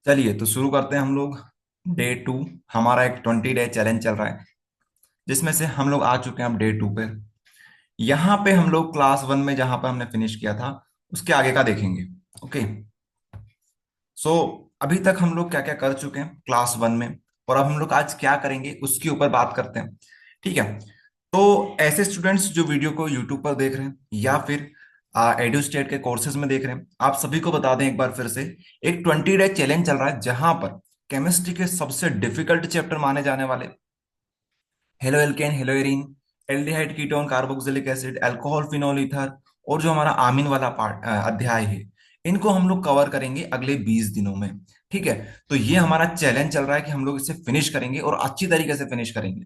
चलिए तो शुरू करते हैं हम लोग। डे 2। हमारा एक 20 डे चैलेंज चल रहा है, जिसमें से हम लोग आ चुके हैं अब डे 2 पे। यहाँ पे हम लोग क्लास 1 में जहां पर हमने फिनिश किया था उसके आगे का देखेंगे। ओके। सो अभी तक हम लोग क्या क्या कर चुके हैं क्लास 1 में, और अब हम लोग आज क्या करेंगे उसके ऊपर बात करते हैं। ठीक है। तो ऐसे स्टूडेंट्स जो वीडियो को यूट्यूब पर देख रहे हैं या फिर एडू स्टेट के कोर्सेज में देख रहे हैं, आप सभी को बता दें एक बार फिर से, एक 20 डे चैलेंज चल रहा है जहां पर केमिस्ट्री के सबसे डिफिकल्ट चैप्टर माने जाने वाले halo alkane, hello arene, aldehyde ketone, carboxylic acid, alcohol, phenol, ether, और जो हमारा आमीन वाला पार्ट अध्याय है, इनको हम लोग कवर करेंगे अगले 20 दिनों में। ठीक है। तो ये हमारा चैलेंज चल रहा है कि हम लोग इसे फिनिश करेंगे और अच्छी तरीके से फिनिश करेंगे।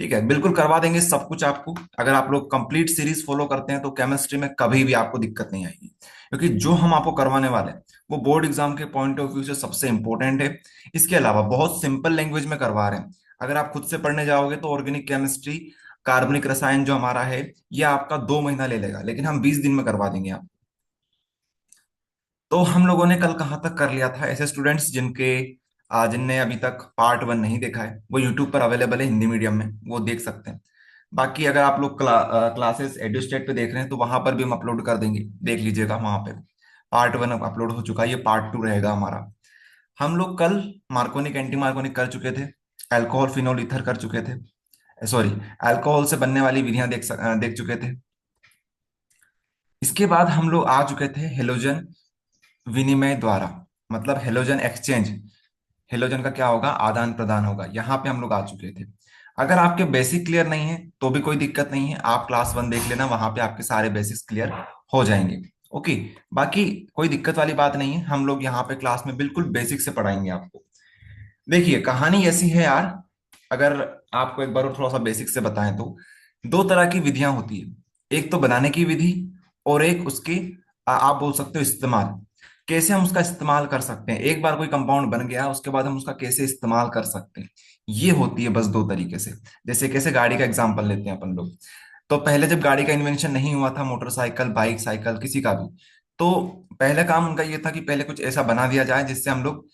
ठीक है, बिल्कुल करवा देंगे सब कुछ आपको। अगर आप लोग कंप्लीट सीरीज फॉलो करते हैं तो केमिस्ट्री में कभी भी आपको दिक्कत नहीं आएगी, क्योंकि जो हम आपको करवाने वाले हैं वो बोर्ड एग्जाम के पॉइंट ऑफ व्यू से सबसे इंपॉर्टेंट है। इसके अलावा बहुत सिंपल लैंग्वेज में करवा रहे हैं। अगर आप खुद से पढ़ने जाओगे तो ऑर्गेनिक केमिस्ट्री, कार्बनिक रसायन जो हमारा है, ये आपका 2 महीना ले लेगा, लेकिन हम 20 दिन में करवा देंगे आप। तो हम लोगों ने कल कहाँ तक कर लिया था? ऐसे स्टूडेंट्स जिनने अभी तक पार्ट 1 नहीं देखा है, वो यूट्यूब पर अवेलेबल है हिंदी मीडियम में, वो देख सकते हैं। बाकी अगर आप लोग क्लासेस एडुस्टेट पे देख रहे हैं तो वहां पर भी हम अपलोड कर देंगे, देख लीजिएगा वहां पे। पार्ट 1 अपलोड हो चुका है, ये पार्ट 2 रहेगा हमारा। हम लोग कल मार्कोनिक, एंटी मार्कोनिक कर चुके थे, अल्कोहल, फिनोल, ईथर कर चुके थे, सॉरी, अल्कोहल से बनने वाली विधियां देख चुके थे। इसके बाद हम लोग आ चुके थे हेलोजन विनिमय द्वारा, मतलब हेलोजन एक्सचेंज। हेलोजन का क्या होगा? आदान प्रदान होगा। यहाँ पे हम लोग आ चुके थे। अगर आपके बेसिक क्लियर नहीं है तो भी कोई दिक्कत नहीं है, आप क्लास 1 देख लेना, वहां पे आपके सारे बेसिक्स क्लियर हो जाएंगे। ओके। बाकी कोई दिक्कत वाली बात नहीं है, हम लोग यहाँ पे क्लास में बिल्कुल बेसिक से पढ़ाएंगे आपको। देखिए कहानी ऐसी है यार, अगर आपको एक बार और थोड़ा सा बेसिक से बताएं तो दो तरह की विधियां होती है। एक तो बनाने की विधि, और एक उसकी आप बोल सकते हो इस्तेमाल। कैसे हम उसका इस्तेमाल कर सकते हैं, एक बार कोई कंपाउंड बन गया उसके बाद हम उसका कैसे इस्तेमाल कर सकते हैं, ये होती है बस दो तरीके से। जैसे कैसे गाड़ी का एग्जांपल लेते हैं अपन लोग। तो पहले जब गाड़ी का इन्वेंशन नहीं हुआ था, मोटरसाइकिल, बाइक, साइकिल, किसी का भी, तो पहले काम उनका ये था कि पहले कुछ ऐसा बना दिया जाए जिससे हम लोग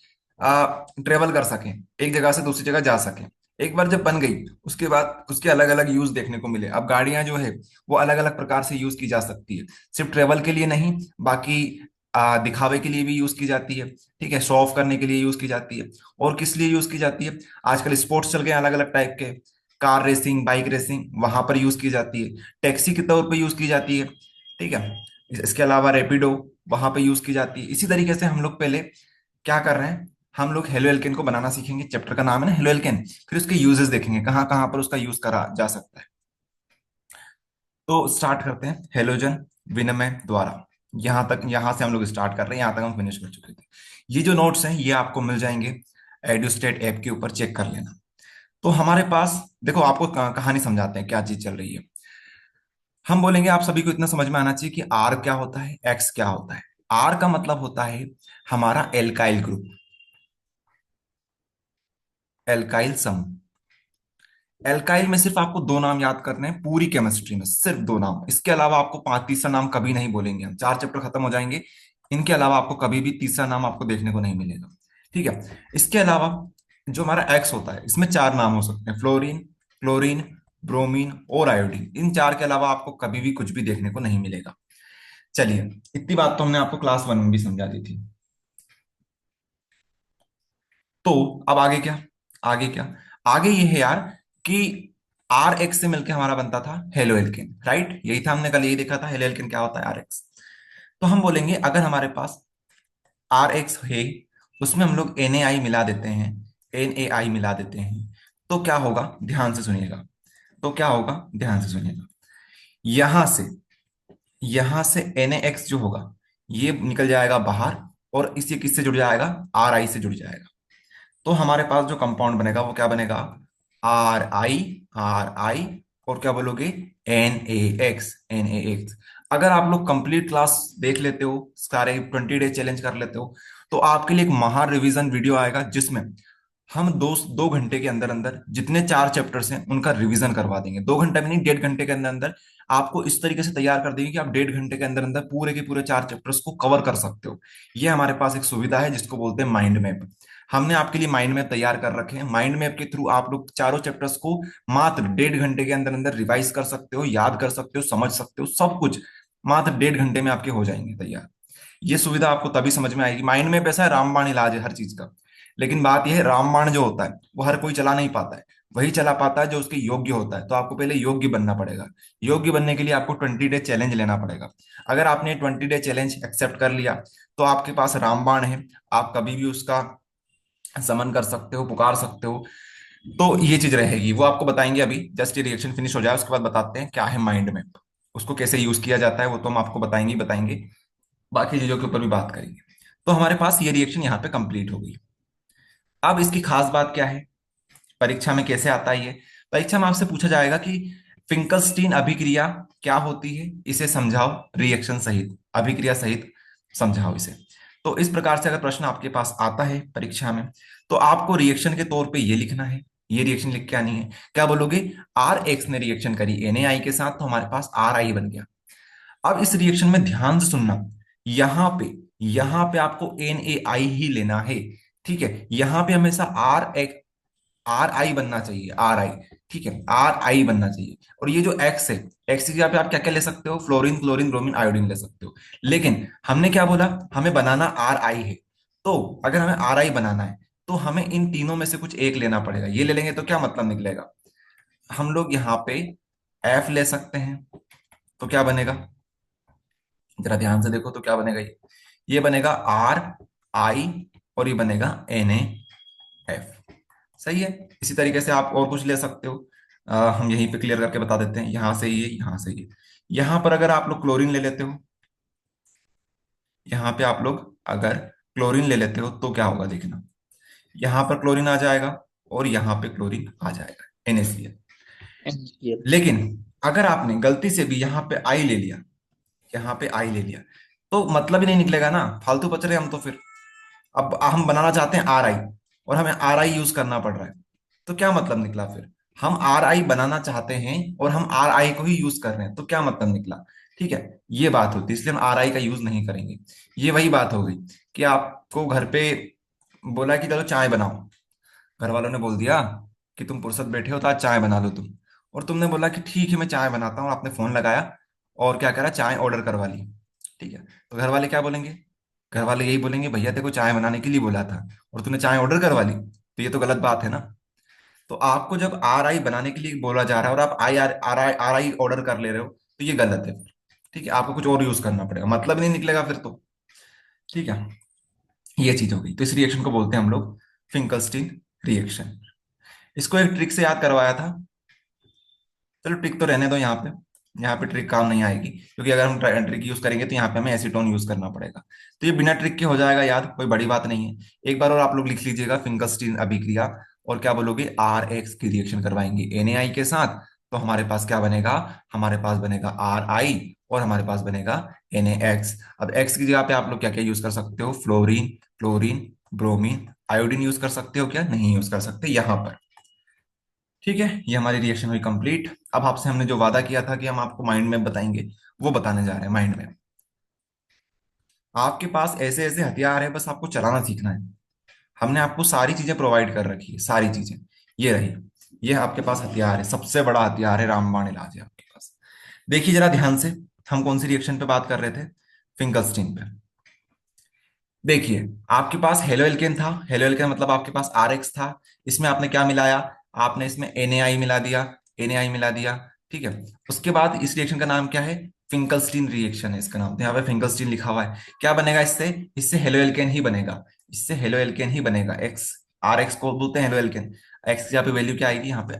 ट्रेवल कर सकें, एक जगह से दूसरी जगह जा सकें। एक बार जब बन गई उसके बाद उसके अलग अलग यूज देखने को मिले। अब गाड़ियां जो है वो अलग अलग प्रकार से यूज की जा सकती है, सिर्फ ट्रेवल के लिए नहीं, बाकी दिखावे के लिए भी यूज की जाती है। ठीक है, शो ऑफ करने के लिए यूज की जाती है। और किस लिए यूज की जाती है? आजकल स्पोर्ट्स चल गए अलग अलग टाइप के, कार रेसिंग, बाइक रेसिंग, वहां पर यूज की जाती है। टैक्सी के तौर पर यूज की जाती है। ठीक है। इसके अलावा रैपिडो, वहां पर यूज की जाती है। इसी तरीके से हम लोग पहले क्या कर रहे हैं, हम लोग हेलो एल्केन को बनाना सीखेंगे, चैप्टर का नाम है ना हेलो एल्केन। फिर उसके यूजेस देखेंगे कहाँ कहाँ पर उसका यूज करा जा सकता है। तो स्टार्ट करते हैं हेलोजन विनिमय द्वारा। यहाँ से हम लोग स्टार्ट कर रहे हैं, यहाँ तक हम फिनिश कर चुके थे। ये जो नोट्स हैं ये आपको मिल जाएंगे एडुस्टेट ऐप के ऊपर, चेक कर लेना। तो हमारे पास देखो, आपको कहानी समझाते हैं क्या चीज चल रही है। हम बोलेंगे आप सभी को इतना समझ में आना चाहिए कि आर क्या होता है, एक्स क्या होता है। आर का मतलब होता है हमारा एल्काइल ग्रुप, एल्काइल समूह। एल्काइल में सिर्फ आपको दो नाम याद करने हैं पूरी केमिस्ट्री में, सिर्फ दो नाम। इसके अलावा आपको पांच तीसरा नाम कभी नहीं बोलेंगे हम, चार चैप्टर खत्म हो जाएंगे, इनके अलावा आपको कभी भी तीसरा नाम आपको देखने को नहीं मिलेगा। ठीक है। इसके अलावा जो हमारा एक्स होता है, इसमें चार नाम हो सकते हैं, फ्लोरीन, क्लोरीन, ब्रोमीन और आयोडीन। इन चार के अलावा आपको कभी भी कुछ भी देखने को नहीं मिलेगा। चलिए, इतनी बात तो हमने आपको क्लास 1 में भी समझा दी थी। तो अब आगे क्या? आगे क्या? आगे ये है यार कि आर एक्स से मिलकर हमारा बनता था हेलो एल्केन, राइट? यही था, हमने कल यही देखा था हेलो एल्केन क्या होता है, आर एक्स। तो हम बोलेंगे अगर हमारे पास आर एक्स है, उसमें हम लोग एन ए आई मिला देते हैं, एन ए आई मिला देते हैं, तो क्या होगा? ध्यान से सुनिएगा। तो क्या होगा? ध्यान से सुनिएगा। यहां से यहां से एन ए एक्स जो होगा ये निकल जाएगा बाहर, और इसी किससे जुड़ जाएगा? आर आई से जुड़ जाएगा। तो हमारे पास जो कंपाउंड बनेगा वो क्या बनेगा? आर आई, आर आई, और क्या बोलोगे? N A X, N A X. अगर आप लोग कंप्लीट क्लास देख लेते हो, सारे 20 डे चैलेंज कर लेते हो, तो आपके लिए एक महा रिवीजन वीडियो आएगा जिसमें हम 2 घंटे के अंदर अंदर जितने 4 चैप्टर्स हैं उनका रिवीजन करवा देंगे। 2 घंटे में नहीं, 1.5 घंटे के अंदर अंदर आपको इस तरीके से तैयार कर देंगे कि आप 1.5 घंटे के अंदर अंदर पूरे के पूरे 4 चैप्टर्स को कवर कर सकते हो। ये हमारे पास एक सुविधा है जिसको बोलते हैं माइंड मैप। हमने आपके लिए माइंड मैप तैयार कर रखे हैं। माइंड मैप के थ्रू आप लोग चारों चैप्टर्स को मात्र 1.5 घंटे के अंदर अंदर रिवाइज कर सकते हो, याद कर सकते हो, समझ सकते हो, सब कुछ मात्र 1.5 घंटे में आपके हो जाएंगे तैयार। ये सुविधा आपको तभी समझ में आएगी। माइंड मैप ऐसा है, रामबाण इलाज है हर चीज का। लेकिन बात यह है, रामबाण जो होता है वो हर कोई चला नहीं पाता है। वही चला पाता है जो उसके योग्य होता है। तो आपको पहले योग्य बनना पड़ेगा। योग्य बनने के लिए आपको 20 डे चैलेंज लेना पड़ेगा। अगर आपने 20 डे चैलेंज एक्सेप्ट कर लिया तो आपके पास रामबाण है। आप कभी भी उसका समन कर सकते हो, पुकार सकते हो। तो ये चीज रहेगी, वो आपको बताएंगे। अभी जस्ट ये रिएक्शन फिनिश हो जाए उसके बाद बताते हैं क्या है माइंड मैप, उसको कैसे यूज किया जाता है, वो तो हम आपको बताएंगे ही बताएंगे। बाकी चीजों के ऊपर भी बात करेंगे। तो हमारे पास ये रिएक्शन यहाँ पे कंप्लीट हो गई। अब इसकी खास बात क्या है, परीक्षा में कैसे आता है ये। परीक्षा में आपसे पूछा जाएगा कि फिंकलस्टीन अभिक्रिया क्या होती है, इसे समझाओ रिएक्शन सहित, अभिक्रिया सहित समझाओ इसे। तो इस प्रकार से अगर प्रश्न आपके पास आता है परीक्षा में, तो आपको रिएक्शन के तौर पे ये लिखना है। ये रिएक्शन लिख के आनी है। क्या बोलोगे, आर एक्स ने रिएक्शन करी NaI के साथ, तो हमारे पास RI बन गया। अब इस रिएक्शन में ध्यान से सुनना, यहां पे आपको NaI ही लेना है। ठीक है, यहां पे हमेशा RI बनना चाहिए, RI। ठीक है, RI बनना चाहिए। और ये जो X है, X की जगह पे आप क्या क्या ले सकते हो, फ्लोरीन, क्लोरीन, ब्रोमीन, आयोडीन ले सकते हो। लेकिन हमने क्या बोला, हमें बनाना RI है। तो अगर हमें RI बनाना है तो हमें इन तीनों में से कुछ एक लेना पड़ेगा। ये ले लेंगे तो क्या मतलब निकलेगा, हम लोग यहाँ पे F ले सकते हैं। तो क्या बनेगा, जरा ध्यान से देखो, तो क्या बनेगा, ये बनेगा RI और ये बनेगा NaF। सही है। इसी तरीके से आप और कुछ ले सकते हो। हम यहीं पे क्लियर करके बता देते हैं, यहां से ये, यहां से ये। यहां पर अगर आप लोग क्लोरीन ले लेते हो, यहां पे आप लोग अगर क्लोरीन ले लेते हो तो क्या होगा देखना, यहां पर क्लोरीन आ जाएगा और यहां पे क्लोरीन आ जाएगा, NaCl। NaCl। लेकिन अगर आपने गलती से भी यहां पे आई ले लिया, यहाँ पे आई ले लिया, तो मतलब ही नहीं निकलेगा ना, फालतू बच रहे हम तो फिर। अब हम बनाना चाहते हैं RI और हमें RI यूज करना पड़ रहा है, तो क्या मतलब निकला फिर, हम RI बनाना चाहते हैं और हम RI को ही यूज कर रहे हैं, तो क्या मतलब निकला। ठीक है, ये बात होती है, इसलिए हम RI का यूज नहीं करेंगे। ये वही बात हो गई कि आपको घर पे बोला कि चलो चाय बनाओ, घर वालों ने बोल दिया कि तुम फुर्सत बैठे हो तो आज चाय बना लो तुम। और तुमने बोला कि ठीक है मैं चाय बनाता हूँ, आपने फोन लगाया और क्या करा, चाय ऑर्डर करवा ली। ठीक है, तो घर वाले क्या बोलेंगे, घर वाले यही बोलेंगे भैया तेरे को चाय बनाने के लिए बोला था और तूने चाय ऑर्डर करवा ली, तो ये तो गलत बात है ना। तो आपको जब RI बनाने के लिए बोला जा रहा है और आप RI ऑर्डर कर ले रहे हो, तो ये गलत है फिर। ठीक है, आपको कुछ और यूज करना पड़ेगा, मतलब नहीं निकलेगा फिर तो। ठीक है, ये चीज हो गई। तो इस रिएक्शन को बोलते हैं हम लोग फिंकलस्टीन रिएक्शन। इसको एक ट्रिक से याद करवाया था। चलो ट्रिक तो रहने दो, यहाँ पे ट्रिक काम नहीं आएगी, क्योंकि अगर हम ट्रिक यूज करेंगे तो यहाँ पे हमें एसीटोन यूज करना पड़ेगा। तो ये बिना ट्रिक के हो जाएगा याद, कोई बड़ी बात नहीं है। एक बार और आप लोग लिख लीजिएगा, फिंकलस्टीन अभिक्रिया, और क्या बोलोगे, RX की रिएक्शन करवाएंगे NaI के साथ। तो हमारे पास क्या बनेगा, हमारे पास बनेगा RI और हमारे पास बनेगा NaX। अब X की जगह पे आप लोग क्या क्या यूज कर सकते हो, fluorine, chlorine, bromine, iodine use कर सकते हो, क्या नहीं यूज कर सकते यहाँ पर। ठीक है, ये हमारी रिएक्शन हुई कंप्लीट। अब आपसे हमने जो वादा किया था कि हम आपको माइंड मैप बताएंगे, वो बताने जा रहे हैं माइंड मैप। आपके पास ऐसे ऐसे हथियार है, बस आपको चलाना सीखना है। हमने आपको सारी चीजें प्रोवाइड कर रखी है, सारी चीजें। ये रही, ये आपके पास हथियार है, सबसे बड़ा हथियार है, रामबाण इलाज है आपके पास। देखिए जरा ध्यान से, हम कौन सी रिएक्शन पे बात कर रहे थे, फिंकलस्टीन पे। देखिए, आपके पास हेलो एल्केन था, हेलो एल्केन मतलब आपके पास RX था। इसमें आपने क्या मिलाया, आपने इसमें NaI मिला दिया, NaI मिला दिया। ठीक है, उसके बाद इस रिएक्शन का नाम क्या है, फिंकलस्टीन रिएक्शन है इसका नाम, तो यहाँ पे फिंकलस्टीन लिखा हुआ है। क्या बनेगा इससे, इससे हेलो एल्केन ही बनेगा, इससे हेलो एल्केन ही बनेगा। RX को बोलते हैं हेलो एल्केन। X की यहाँ पे वैल्यू क्या आएगी, यहाँ पे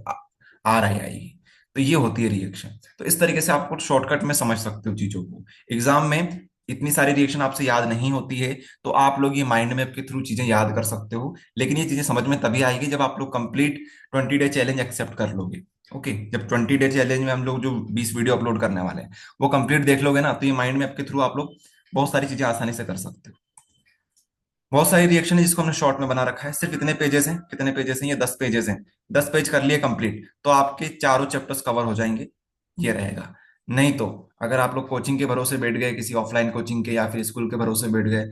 RI आएगी। तो ये होती है रिएक्शन। तो इस तरीके से आपको शॉर्टकट में समझ सकते हो चीजों को। एग्जाम में इतनी सारी रिएक्शन आपसे याद नहीं होती है, तो आप लोग ये माइंड मैप के थ्रू चीजें याद कर सकते हो। लेकिन ये चीजें समझ में तभी आएगी जब आप लोग कंप्लीट 20 डे चैलेंज एक्सेप्ट कर लोगे। ओके, जब 20 डे चैलेंज में हम लोग जो 20 वीडियो अपलोड करने वाले हैं वो कंप्लीट देख लोगे ना, तो ये माइंड मैप के थ्रू आप लोग बहुत सारी चीजें आसानी से कर सकते हो। बहुत सारी रिएक्शन है जिसको हमने शॉर्ट में बना रखा है। सिर्फ इतने पेजेस हैं, कितने पेजेस हैं, ये 10 पेजेस हैं। 10 पेज कर लिए कंप्लीट तो आपके चारों चैप्टर्स कवर हो जाएंगे। ये रहेगा। नहीं तो अगर आप लोग कोचिंग के भरोसे बैठ गए, किसी ऑफलाइन कोचिंग के या फिर स्कूल के भरोसे बैठ गए,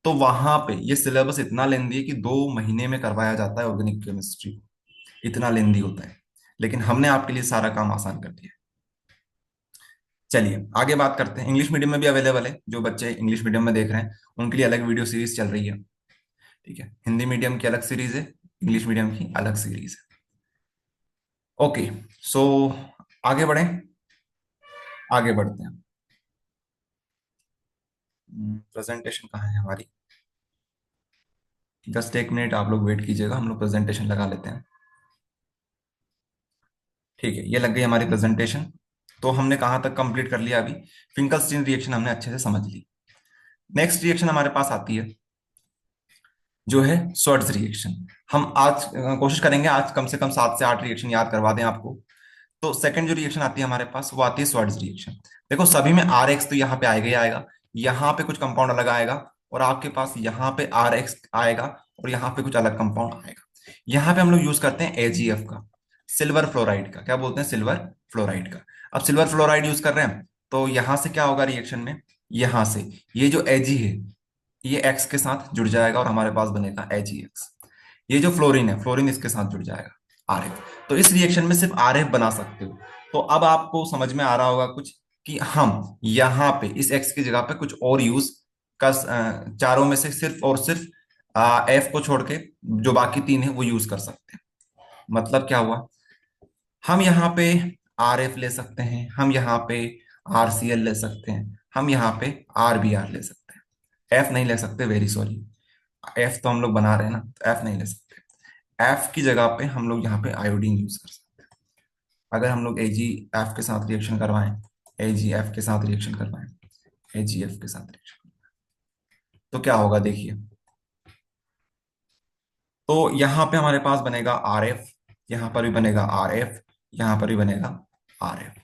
तो वहां पे ये सिलेबस इतना लेंदी है कि 2 महीने में करवाया जाता है ऑर्गेनिक केमिस्ट्री। इतना लेंदी होता है, लेकिन हमने आपके लिए सारा काम आसान कर दिया। चलिए आगे बात करते हैं। इंग्लिश मीडियम में भी अवेलेबल है, जो बच्चे इंग्लिश मीडियम में देख रहे हैं उनके लिए अलग वीडियो सीरीज चल रही है। ठीक है, हिंदी मीडियम की अलग सीरीज है, इंग्लिश मीडियम की अलग सीरीज है। ओके, सो आगे बढ़ें। आगे बढ़ते हैं। प्रेजेंटेशन कहाँ है हमारी? जस्ट 1 मिनट आप लोग वेट कीजिएगा, हम लोग प्रेजेंटेशन लगा लेते हैं। ठीक है, ये लग गई हमारी प्रेजेंटेशन। तो हमने कहाँ तक कंप्लीट कर लिया अभी? फिंकलस्टीन रिएक्शन हमने अच्छे से समझ ली। नेक्स्ट रिएक्शन हमारे पास आती है जो है स्वर्ट्ज रिएक्शन। हम आज कोशिश करेंगे आज कम से कम 7 से 8 रिएक्शन याद करवा दें आपको। तो सेकंड जो रिएक्शन आती है हमारे पास वो आती है स्वर्ट्ज रिएक्शन। देखो सभी में आर एक्स तो यहाँ पे आएगा ही आएगा। यहाँ पे कुछ कंपाउंड अलग आएगा, और आपके पास यहाँ पे आर एक्स आएगा, और यहाँ पे कुछ अलग कंपाउंड आएगा। यहाँ पे हम लोग यूज करते हैं एजीएफ का, सिल्वर फ्लोराइड का। क्या बोलते हैं? सिल्वर फ्लोराइड का। अब सिल्वर फ्लोराइड यूज कर रहे हैं तो यहाँ से क्या होगा रिएक्शन में? यहाँ से ये जो एजी है ये एक्स के साथ जुड़ जाएगा और हमारे पास बनेगा एजीएक्स। ये जो फ्लोरीन है, फ्लोरीन इसके साथ जुड़ जाएगा आरएफ। तो इस रिएक्शन में सिर्फ आरएफ बना सकते हो। तो अब आपको समझ में आ रहा होगा कुछ कि हम यहाँ पे इस एक्स की जगह पे कुछ और यूज कर, चारों में से सिर्फ और सिर्फ एफ को छोड़ के जो बाकी 3 है वो यूज कर सकते हैं। मतलब क्या हुआ? हम यहाँ पे आर एफ ले सकते हैं, हम यहाँ पे आर सी एल ले सकते हैं, हम यहाँ पे आर बी आर ले सकते हैं। एफ नहीं ले सकते, वेरी सॉरी। एफ तो हम लोग बना रहे हैं ना, तो एफ नहीं ले सकते। एफ की जगह पे हम लोग यहाँ पे आयोडीन यूज कर सकते हैं। अगर हम लोग एजी एफ के साथ रिएक्शन करवाएं, एजी एफ के साथ रिएक्शन करवाएं, एजी एफ के साथ रिएक्शन, तो क्या होगा देखिए। तो यहाँ पे हमारे पास बनेगा आर एफ, यहाँ पर भी बनेगा आर एफ, यहाँ पर भी बनेगा आर एफ।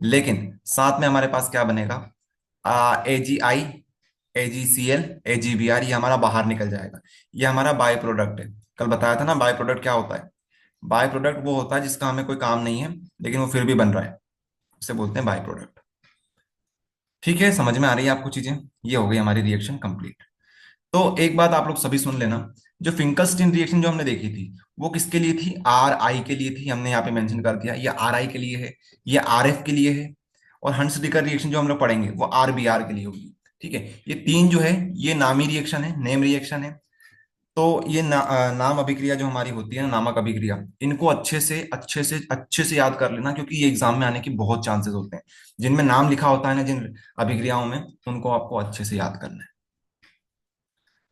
लेकिन साथ में हमारे पास क्या बनेगा? A G I, A G C L, A G B R, ये हमारा बाहर निकल जाएगा। ये हमारा बाय प्रोडक्ट है। कल बताया था ना बाय प्रोडक्ट क्या होता है। बाय प्रोडक्ट वो होता है जिसका हमें कोई काम नहीं है लेकिन वो फिर भी बन रहा है, उसे बोलते हैं बाय प्रोडक्ट। ठीक है, समझ में आ रही है आपको चीजें? ये हो गई हमारी रिएक्शन कंप्लीट। तो एक बात आप लोग सभी सुन लेना, जो फिंकलस्टीन रिएक्शन जो हमने देखी थी वो किसके लिए थी? आर आई के लिए थी। हमने यहाँ पे मेंशन कर दिया, ये आर आई के लिए है, ये आर एफ के लिए है। और हंस डिकर रिएक्शन जो हम लोग पढ़ेंगे वो आर बी आर के लिए होगी। ठीक है, ये 3 जो है ये नामी रिएक्शन है, नेम रिएक्शन है। तो ये नाम अभिक्रिया जो हमारी होती है ना, नामक अभिक्रिया, इनको अच्छे से याद कर लेना, क्योंकि ये एग्जाम में आने की बहुत चांसेस होते हैं। जिनमें नाम लिखा होता है ना, जिन अभिक्रियाओं में, उनको आपको अच्छे से याद करना है।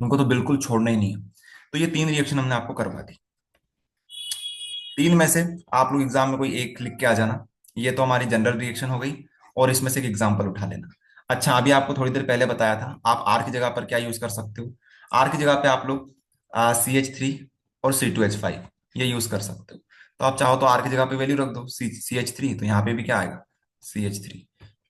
उनको तो बिल्कुल छोड़ना ही नहीं है। तो ये 3 रिएक्शन हमने आपको करवा दी। 3 में से आप लोग एग्जाम में कोई एक लिख के आ जाना। ये तो हमारी जनरल रिएक्शन हो गई, और इसमें से एक एग्जाम्पल उठा लेना। अच्छा, अभी आपको थोड़ी देर पहले बताया था आप आर की जगह पर क्या यूज कर सकते हो। आर की जगह पे आप लोग CH3 और C2H5 ये यूज कर सकते हो। तो आप चाहो तो आर की जगह पे वैल्यू रख दो CH3, तो यहाँ पे भी क्या आएगा? CH3।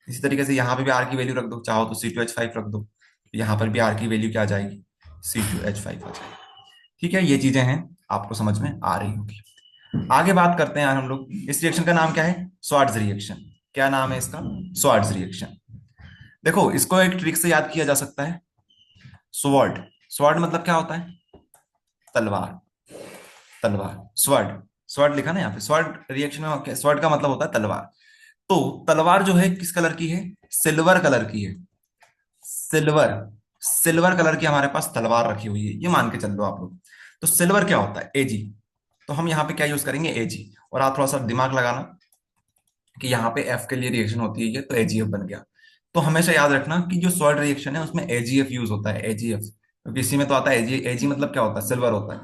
इसी तरीके से यहाँ पे भी आर की वैल्यू रख दो, चाहो तो C2H5 रख दो, यहाँ पर भी आर की वैल्यू क्या आ जाएगी? C2H5 आ जाएगी। ठीक है, ये चीजें हैं, आपको समझ में आ रही होगी। आगे बात करते हैं यार हम लोग। इस रिएक्शन का नाम क्या है? Swarts reaction. क्या नाम है इसका? Swarts reaction. देखो इसको एक ट्रिक से याद किया जा सकता है। स्वॉर्ड, स्वॉर्ड मतलब क्या होता है? तलवार। तलवार, स्वॉर्ड। स्वॉर्ड लिखा ना यहाँ पे, स्वॉर्ड रिएक्शन में स्वॉर्ड का मतलब होता है तलवार। तो तलवार जो है किस कलर की है? सिल्वर कलर की है। सिल्वर, सिल्वर कलर की हमारे पास तलवार रखी हुई है, ये मान के चल लो आप लोग। तो सिल्वर क्या होता है? एजी। तो हम यहाँ पे क्या यूज करेंगे? एजी। और आप थोड़ा सा दिमाग लगाना कि यहाँ पे एफ के लिए रिएक्शन होती है ये, तो एजीएफ बन गया। तो हमेशा याद रखना कि जो सॉल्ट रिएक्शन है उसमें एजीएफ यूज होता है, एजीएफ, क्योंकि इसी में तो आता है एजी। एजी मतलब क्या होता है? सिल्वर होता है।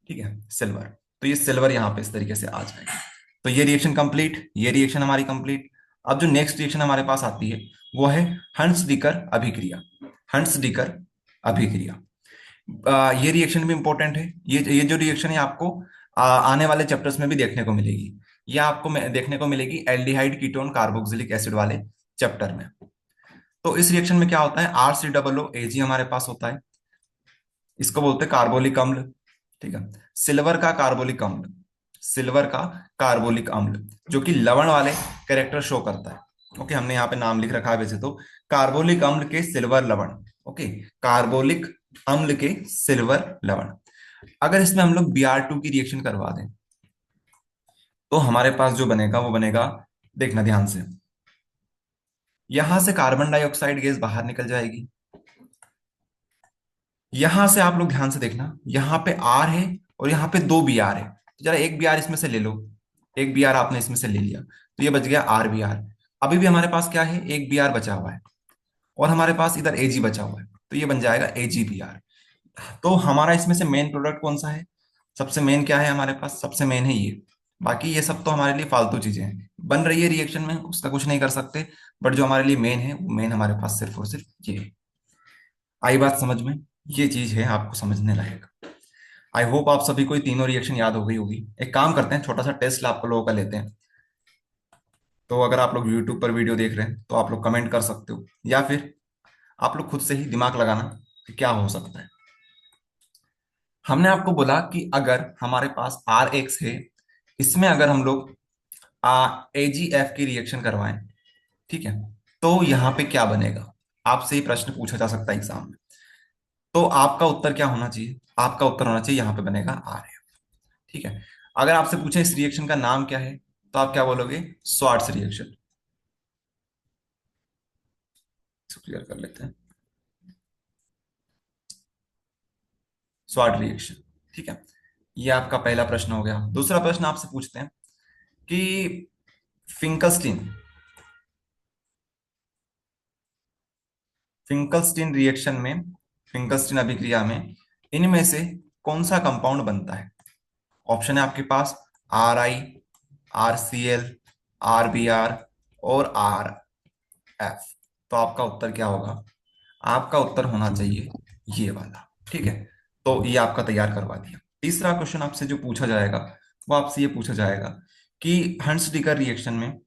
ठीक है, सिल्वर। तो ये सिल्वर यहाँ पे इस तरीके से आ जाएगा। तो ये रिएक्शन कंप्लीट, ये रिएक्शन हमारी कंप्लीट। अब जो नेक्स्ट रिएक्शन हमारे पास आती है वो है हंस डीकर अभिक्रिया। हंस डीकर अभिक्रिया। ये रिएक्शन भी इंपॉर्टेंट है। ये जो रिएक्शन है आपको आने वाले चैप्टर्स में भी देखने को मिलेगी। ये आपको देखने को मिलेगी एल्डिहाइड कीटोन कार्बोक्सिलिक एसिड वाले चैप्टर में। तो इस रिएक्शन में क्या होता है? RCOO AG हमारे पास होता है, इसको बोलते हैं कार्बोलिक अम्ल। ठीक है। सिल्वर का कार्बोलिक अम्ल, सिल्वर का कार्बोलिक अम्ल जो कि लवण वाले कैरेक्टर शो करता है। ओके, हमने यहाँ पे नाम लिख रखा है वैसे तो, कार्बोलिक अम्ल के सिल्वर लवण। ओके, कार्बोलिक अम्ल के सिल्वर लवण। अगर इसमें हम लोग Br2 की रिएक्शन करवा दें तो हमारे पास जो बनेगा वो बनेगा, देखना ध्यान से, यहां से कार्बन डाइऑक्साइड गैस बाहर निकल जाएगी। यहां से आप लोग ध्यान से देखना, यहां पे आर है और यहां पे दो बी आर है, तो जरा एक बी आर इसमें से ले लो। एक बी आर आपने इसमें से ले लिया तो ये बच गया आर बी आर। अभी भी हमारे पास क्या है, एक बी आर बचा हुआ है और हमारे पास इधर एजी बचा हुआ है, तो ये बन जाएगा एजी बी आर। तो हमारा इसमें से मेन प्रोडक्ट कौन सा है, सबसे मेन क्या है हमारे पास, सबसे मेन है ये। बाकी ये सब तो हमारे लिए फालतू चीजें हैं, बन रही है रिएक्शन में उसका कुछ नहीं कर सकते, बट जो हमारे लिए मेन है वो मेन हमारे पास सिर्फ और सिर्फ ये है। आई बात समझ में, ये चीज है आपको समझने लायक। आई होप आप सभी को ये तीनों रिएक्शन याद हो गई होगी। एक काम करते हैं, छोटा सा टेस्ट आप लोगों का लेते हैं। तो अगर आप लोग यूट्यूब पर वीडियो देख रहे हैं तो आप लोग कमेंट कर सकते हो, या फिर आप लोग खुद से ही दिमाग लगाना कि क्या हो सकता है। हमने आपको बोला कि अगर हमारे पास आर एक्स है, इसमें अगर हम लोग ए जी एफ की रिएक्शन करवाएं, ठीक है, तो यहाँ पे क्या बनेगा, आपसे ये प्रश्न पूछा जा सकता है एग्जाम में। तो आपका उत्तर क्या होना चाहिए, आपका उत्तर होना चाहिए यहाँ पे बनेगा आर एफ। ठीक है। अगर आपसे पूछे इस रिएक्शन का नाम क्या है तो आप क्या बोलोगे, स्वार्ट्स रिएक्शन। इसको क्लियर कर लेते हैं, स्वार्ट रिएक्शन। ठीक है, ये आपका पहला प्रश्न हो गया। दूसरा प्रश्न आपसे पूछते हैं कि फिंकलस्टीन फिंकलस्टीन रिएक्शन में, फिंकलस्टीन अभिक्रिया में इनमें से कौन सा कंपाउंड बनता है। ऑप्शन है आपके पास R I, R C L, R B R और आर एफ। तो आपका उत्तर क्या होगा, आपका उत्तर होना चाहिए ये वाला। ठीक है, तो ये आपका तैयार करवा दिया। तीसरा क्वेश्चन आपसे जो पूछा जाएगा वो आपसे ये पूछा जाएगा कि हंस डीकर रिएक्शन में,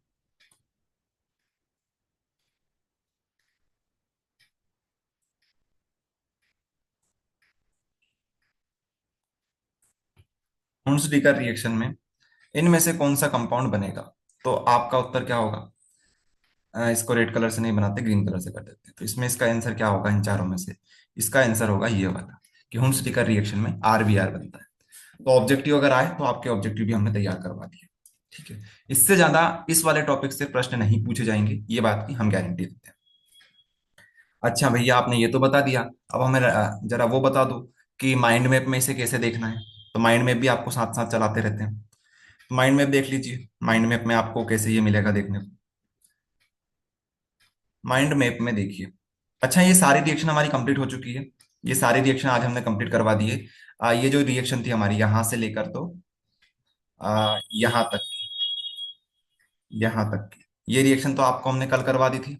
हंस डीकर रिएक्शन में इनमें से कौन सा कंपाउंड बनेगा। तो आपका उत्तर क्या होगा, इसको रेड कलर से नहीं बनाते, ग्रीन कलर से कर देते हैं। तो इसमें इसका आंसर क्या होगा, इन चारों में से इसका आंसर होगा ये वाला, कि हुन स्टिकर रिएक्शन में आर बी आर बनता है। तो ऑब्जेक्टिव अगर आए तो आपके ऑब्जेक्टिव भी हमने तैयार करवा दिए। ठीक है, इससे ज्यादा इस वाले टॉपिक से प्रश्न नहीं पूछे जाएंगे, ये बात की हम गारंटी देते हैं। अच्छा भैया, आपने ये तो बता दिया, अब हमें जरा वो बता दो कि माइंड मैप में इसे कैसे देखना है। तो माइंड मैप भी आपको साथ साथ चलाते रहते हैं, तो माइंड मैप देख लीजिए। माइंड मैप में आपको कैसे ये मिलेगा देखने को, माइंड मैप में देखिए। अच्छा, ये सारी रिएक्शन हमारी कंप्लीट हो चुकी है, ये सारी रिएक्शन आज हमने कंप्लीट करवा दिए। ये जो रिएक्शन थी हमारी यहां से लेकर तो यहाँ तक की, यहाँ तक की ये रिएक्शन तो आपको हमने कल करवा दी थी।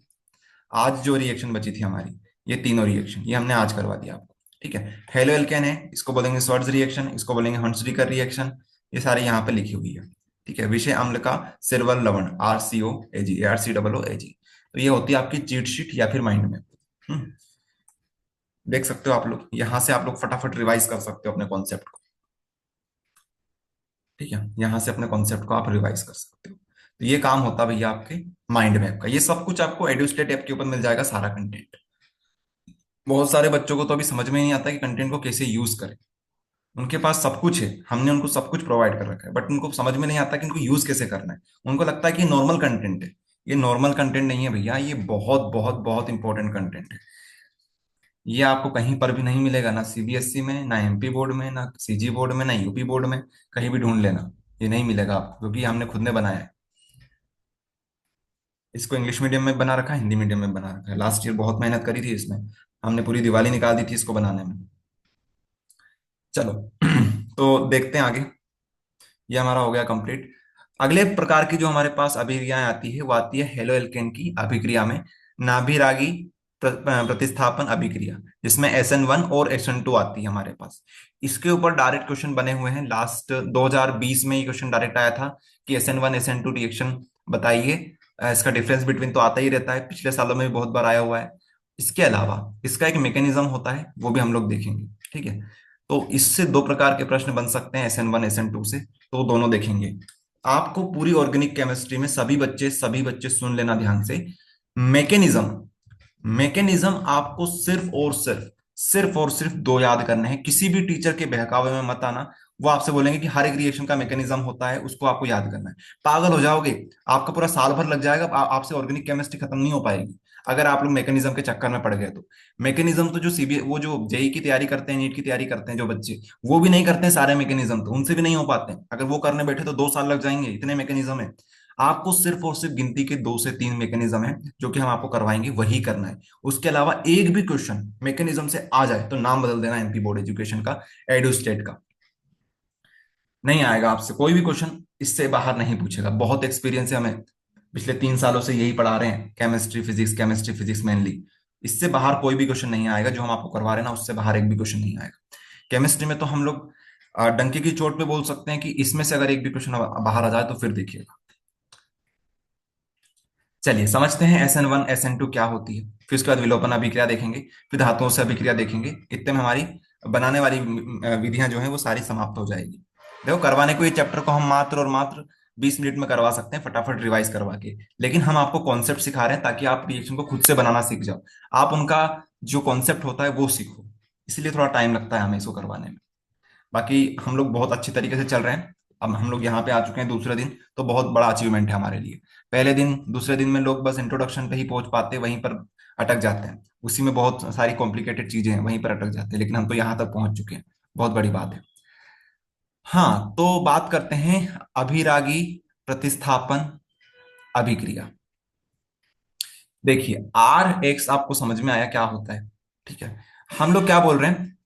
आज जो रिएक्शन बची थी हमारी, ये तीनों रिएक्शन ये हमने आज करवा दिया आपको। ठीक है, हेलो एल्केन है, इसको बोलेंगे श्वार्ट्ज रिएक्शन, इसको बोलेंगे हंट्स-डीकर रिएक्शन। ये सारी यहाँ पे लिखी हुई है। ठीक है, विषय अम्ल का सिल्वर लवण आर सी ओ ए जी, आर सी डबल ओ ए जी। तो ये होती है आपकी चीट शीट या फिर माइंड में। देख सकते हो आप लोग, यहाँ से आप लोग फटाफट रिवाइज कर सकते हो अपने कॉन्सेप्ट को। ठीक है, यहाँ से अपने कॉन्सेप्ट को आप रिवाइज कर सकते हो। तो ये काम होता है भैया आपके माइंड मैप का। ये सब कुछ आपको एडुस्टेट ऐप के ऊपर मिल जाएगा, सारा कंटेंट। बहुत सारे बच्चों को तो अभी समझ में नहीं आता कि कंटेंट को कैसे यूज करें। उनके पास सब कुछ है, हमने उनको सब कुछ प्रोवाइड कर रखा है, बट उनको समझ में नहीं आता कि इनको यूज कैसे करना है। उनको लगता है कि नॉर्मल कंटेंट है। ये नॉर्मल कंटेंट नहीं है भैया, ये बहुत बहुत बहुत इंपॉर्टेंट कंटेंट है। ये आपको कहीं पर भी नहीं मिलेगा, ना सीबीएसई में, ना एमपी बोर्ड में, ना सीजी बोर्ड में, ना यूपी बोर्ड में। कहीं भी ढूंढ लेना, ये नहीं मिलेगा आपको, क्योंकि ये हमने खुद ने बनाया है। इसको इंग्लिश मीडियम में बना रखा है, हिंदी मीडियम में बना रखा है। लास्ट ईयर बहुत मेहनत करी थी इसमें, हमने पूरी दिवाली निकाल दी थी इसको बनाने में। चलो तो देखते हैं आगे। ये हमारा हो गया कंप्लीट। अगले प्रकार की जो हमारे पास अभिक्रियाएं आती है वो आती है हेलो एल्केन की अभिक्रिया में, नाभिरागी प्रतिस्थापन अभिक्रिया, जिसमें SN1 और SN2 आती है हमारे पास। इसके ऊपर डायरेक्ट क्वेश्चन बने हुए हैं, लास्ट 2020 में ये क्वेश्चन डायरेक्ट आया था कि SN1 SN2 रिएक्शन बताइए। इसका डिफरेंस बिटवीन तो आता ही रहता है, पिछले सालों में भी बहुत बार आया हुआ है। इसके अलावा इसका एक मैकेनिज्म होता है, वो भी हम लोग देखेंगे। ठीक है। तो इससे दो प्रकार के प्रश्न बन सकते हैं, SN1 SN2 से, तो दोनों देखेंगे। आपको पूरी ऑर्गेनिक केमिस्ट्री में सभी बच्चे सुन लेना ध्यान से। मैकेनिज्म मैकेनिज्म आपको सिर्फ और सिर्फ दो याद करने हैं। किसी भी टीचर के बहकावे में मत आना। वो आपसे बोलेंगे कि हर एक रिएक्शन का मैकेनिज्म होता है, उसको आपको याद करना है। पागल हो जाओगे। आपका पूरा साल भर लग जाएगा, आपसे ऑर्गेनिक केमिस्ट्री खत्म नहीं हो पाएगी अगर आप लोग मैकेनिज्म के चक्कर में पड़ गए तो। मैकेनिज्म तो जो सीबी वो जो जेई की तैयारी करते हैं, नीट की तैयारी करते हैं जो बच्चे, वो भी नहीं करते हैं सारे मैकेनिज्म, तो उनसे भी नहीं हो पाते हैं। अगर वो करने बैठे तो 2 साल लग जाएंगे, इतने मैकेनिज्म है। आपको सिर्फ और सिर्फ गिनती के 2 से 3 मैकेनिज्म है जो कि हम आपको करवाएंगे, वही करना है। उसके अलावा एक भी क्वेश्चन मैकेनिज्म से आ जाए तो नाम बदल देना एमपी बोर्ड एजुकेशन का, एडू स्टेट का। नहीं आएगा आपसे कोई भी क्वेश्चन, इससे बाहर नहीं पूछेगा। बहुत एक्सपीरियंस है हमें, पिछले 3 सालों से यही पढ़ा रहे हैं, केमिस्ट्री फिजिक्स मेनली। इससे बाहर कोई भी क्वेश्चन नहीं आएगा, जो हम आपको करवा रहे हैं ना, उससे बाहर एक भी क्वेश्चन नहीं आएगा। केमिस्ट्री में तो हम लोग डंके की चोट पे बोल सकते हैं कि इसमें से अगर एक भी क्वेश्चन बाहर आ जाए तो फिर देखिएगा। चलिए समझते हैं SN1 SN2 क्या होती है, फिर उसके बाद विलोपन अभिक्रिया देखेंगे, फिर धातुओं से अभिक्रिया देखेंगे। इतने में हमारी बनाने वाली विधियां जो है वो सारी समाप्त हो जाएगी। देखो, करवाने को ये चैप्टर को हम मात्र और मात्र 20 मिनट में करवा सकते हैं, फटाफट रिवाइज करवा के। लेकिन हम आपको कॉन्सेप्ट सिखा रहे हैं ताकि आप रिएक्शन को खुद से बनाना सीख जाओ, आप उनका जो कॉन्सेप्ट होता है वो सीखो। इसलिए थोड़ा टाइम लगता है हमें इसको करवाने में। बाकी हम लोग बहुत अच्छी तरीके से चल रहे हैं। अब हम लोग यहाँ पे आ चुके हैं दूसरे दिन, तो बहुत बड़ा अचीवमेंट है हमारे लिए। पहले दिन दूसरे दिन में लोग बस इंट्रोडक्शन पे ही पहुंच पाते, वहीं पर अटक जाते हैं। उसी में बहुत सारी कॉम्प्लिकेटेड चीजें हैं, वहीं पर अटक जाते हैं। लेकिन हम तो यहाँ तक पहुंच चुके हैं, बहुत बड़ी बात है। हाँ, तो बात करते हैं अभिरागी प्रतिस्थापन अभिक्रिया। देखिए, RX आपको समझ में आया क्या होता है? ठीक है। हम लोग क्या बोल रहे हैं,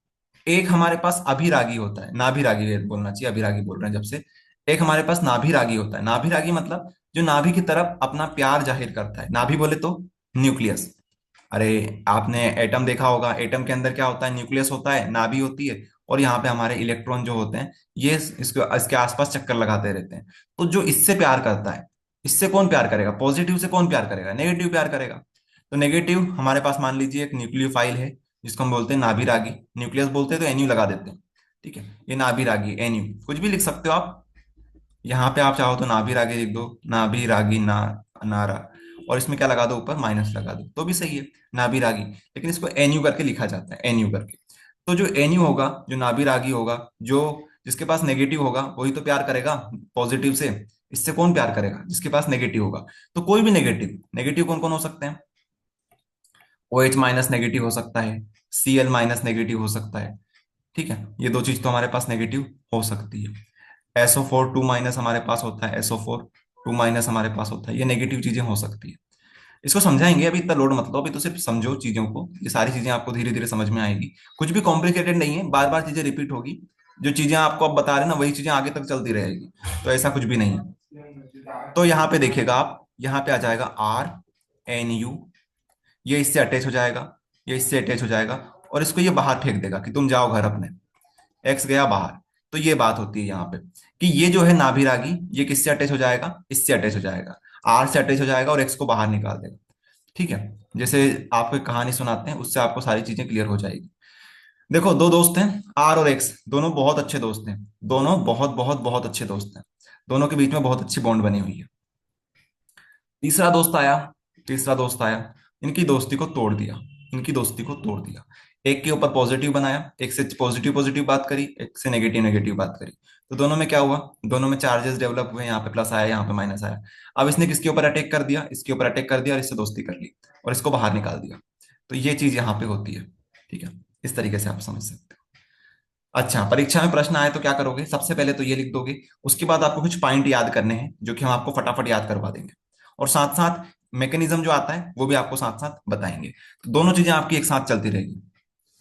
एक हमारे पास अभिरागी होता है, नाभिरागी बोलना चाहिए, अभिरागी बोल रहे हैं जब से। एक हमारे पास नाभिरागी होता है। नाभिरागी मतलब जो नाभि की तरफ अपना प्यार जाहिर करता है। नाभि बोले तो न्यूक्लियस। अरे, आपने एटम देखा होगा, एटम के अंदर क्या होता है, न्यूक्लियस होता है, नाभि होती है, और यहाँ पे हमारे इलेक्ट्रॉन जो होते हैं ये इसके आसपास चक्कर लगाते रहते हैं। तो जो इससे प्यार करता है, इससे कौन प्यार करेगा? पॉजिटिव से कौन प्यार करेगा? नेगेटिव प्यार करेगा। तो नेगेटिव हमारे पास मान लीजिए एक न्यूक्लियोफाइल है, जिसको हम बोलते हैं नाभिरागी। न्यूक्लियस बोलते हैं तो एनयू लगा देते हैं। ठीक है, ये नाभिरागी, एनयू कुछ भी लिख सकते हो आप। यहाँ पे आप चाहो तो नाभिरागी लिख दो, नाभिरागी ना, नारा, और इसमें क्या लगा दो, ऊपर माइनस लगा दो तो भी सही है, नाभिरागी। लेकिन इसको एनयू करके लिखा जाता है, एनयू करके। तो जो एनयू होगा, जो नाभिरागी होगा, जो जिसके पास नेगेटिव होगा वही तो प्यार करेगा पॉजिटिव से। इससे कौन प्यार करेगा? जिसके पास नेगेटिव होगा। तो कोई भी नेगेटिव, नेगेटिव कौन कौन हो सकते हैं? OH माइनस नेगेटिव हो सकता है, Cl माइनस नेगेटिव हो सकता है। ठीक है, ये दो चीज तो हमारे पास नेगेटिव हो सकती है। SO4 2- हमारे पास होता है, SO4 2- हमारे पास होता है। ये नेगेटिव चीजें हो सकती है। इसको समझाएंगे, अभी इतना लोड मत लो, अभी तो सिर्फ समझो चीजों को। ये सारी चीजें आपको धीरे धीरे समझ में आएगी। कुछ भी कॉम्प्लिकेटेड नहीं है, बार बार चीजें रिपीट होगी। जो चीजें आपको अब बता रहे हैं ना, वही चीजें आगे तक चलती रहेगी। तो ऐसा कुछ भी नहीं है। तो यहाँ पे देखिएगा आप, यहाँ पे आ जाएगा RNU। ये इससे अटैच हो जाएगा, ये इससे अटैच हो जाएगा, और इसको ये बाहर फेंक देगा कि तुम जाओ घर अपने। एक्स गया बाहर। तो ये बात होती है यहाँ पे कि ये जो है नाभिरागी, ये किससे अटैच हो जाएगा? इससे अटैच हो जाएगा, आर से अटैच हो जाएगा और एक्स को बाहर निकाल देगा। ठीक है, जैसे आपको एक कहानी सुनाते हैं, उससे आपको सारी चीजें क्लियर हो जाएगी। देखो, दो दोस्त हैं, आर और एक्स, दोनों बहुत अच्छे दोस्त हैं। दोनों बहुत बहुत बहुत अच्छे दोस्त हैं। दोनों के बीच में बहुत अच्छी बॉन्ड बनी हुई है। तीसरा दोस्त आया, तीसरा दोस्त आया, इनकी दोस्ती को तोड़ दिया, इनकी दोस्ती को तोड़ दिया। एक के ऊपर पॉजिटिव बनाया, एक से पॉजिटिव पॉजिटिव बात करी, एक से नेगेटिव नेगेटिव बात करी। तो दोनों में क्या हुआ? दोनों में चार्जेस डेवलप हुए, यहाँ पे प्लस आया, यहाँ पे माइनस आया। अब इसने किसके ऊपर अटैक कर दिया? इसके ऊपर अटैक कर दिया, और इससे दोस्ती कर ली, और इसको बाहर निकाल दिया। तो ये चीज यहाँ पे होती है। ठीक है, इस तरीके से आप समझ सकते हो। अच्छा, परीक्षा में प्रश्न आए तो क्या करोगे? सबसे पहले तो ये लिख दोगे। उसके बाद आपको कुछ पॉइंट याद करने हैं, जो कि हम आपको फटाफट याद करवा देंगे। और साथ साथ मैकेनिज्म जो आता है वो भी आपको साथ साथ बताएंगे। तो दोनों चीजें आपकी एक साथ चलती रहेगी,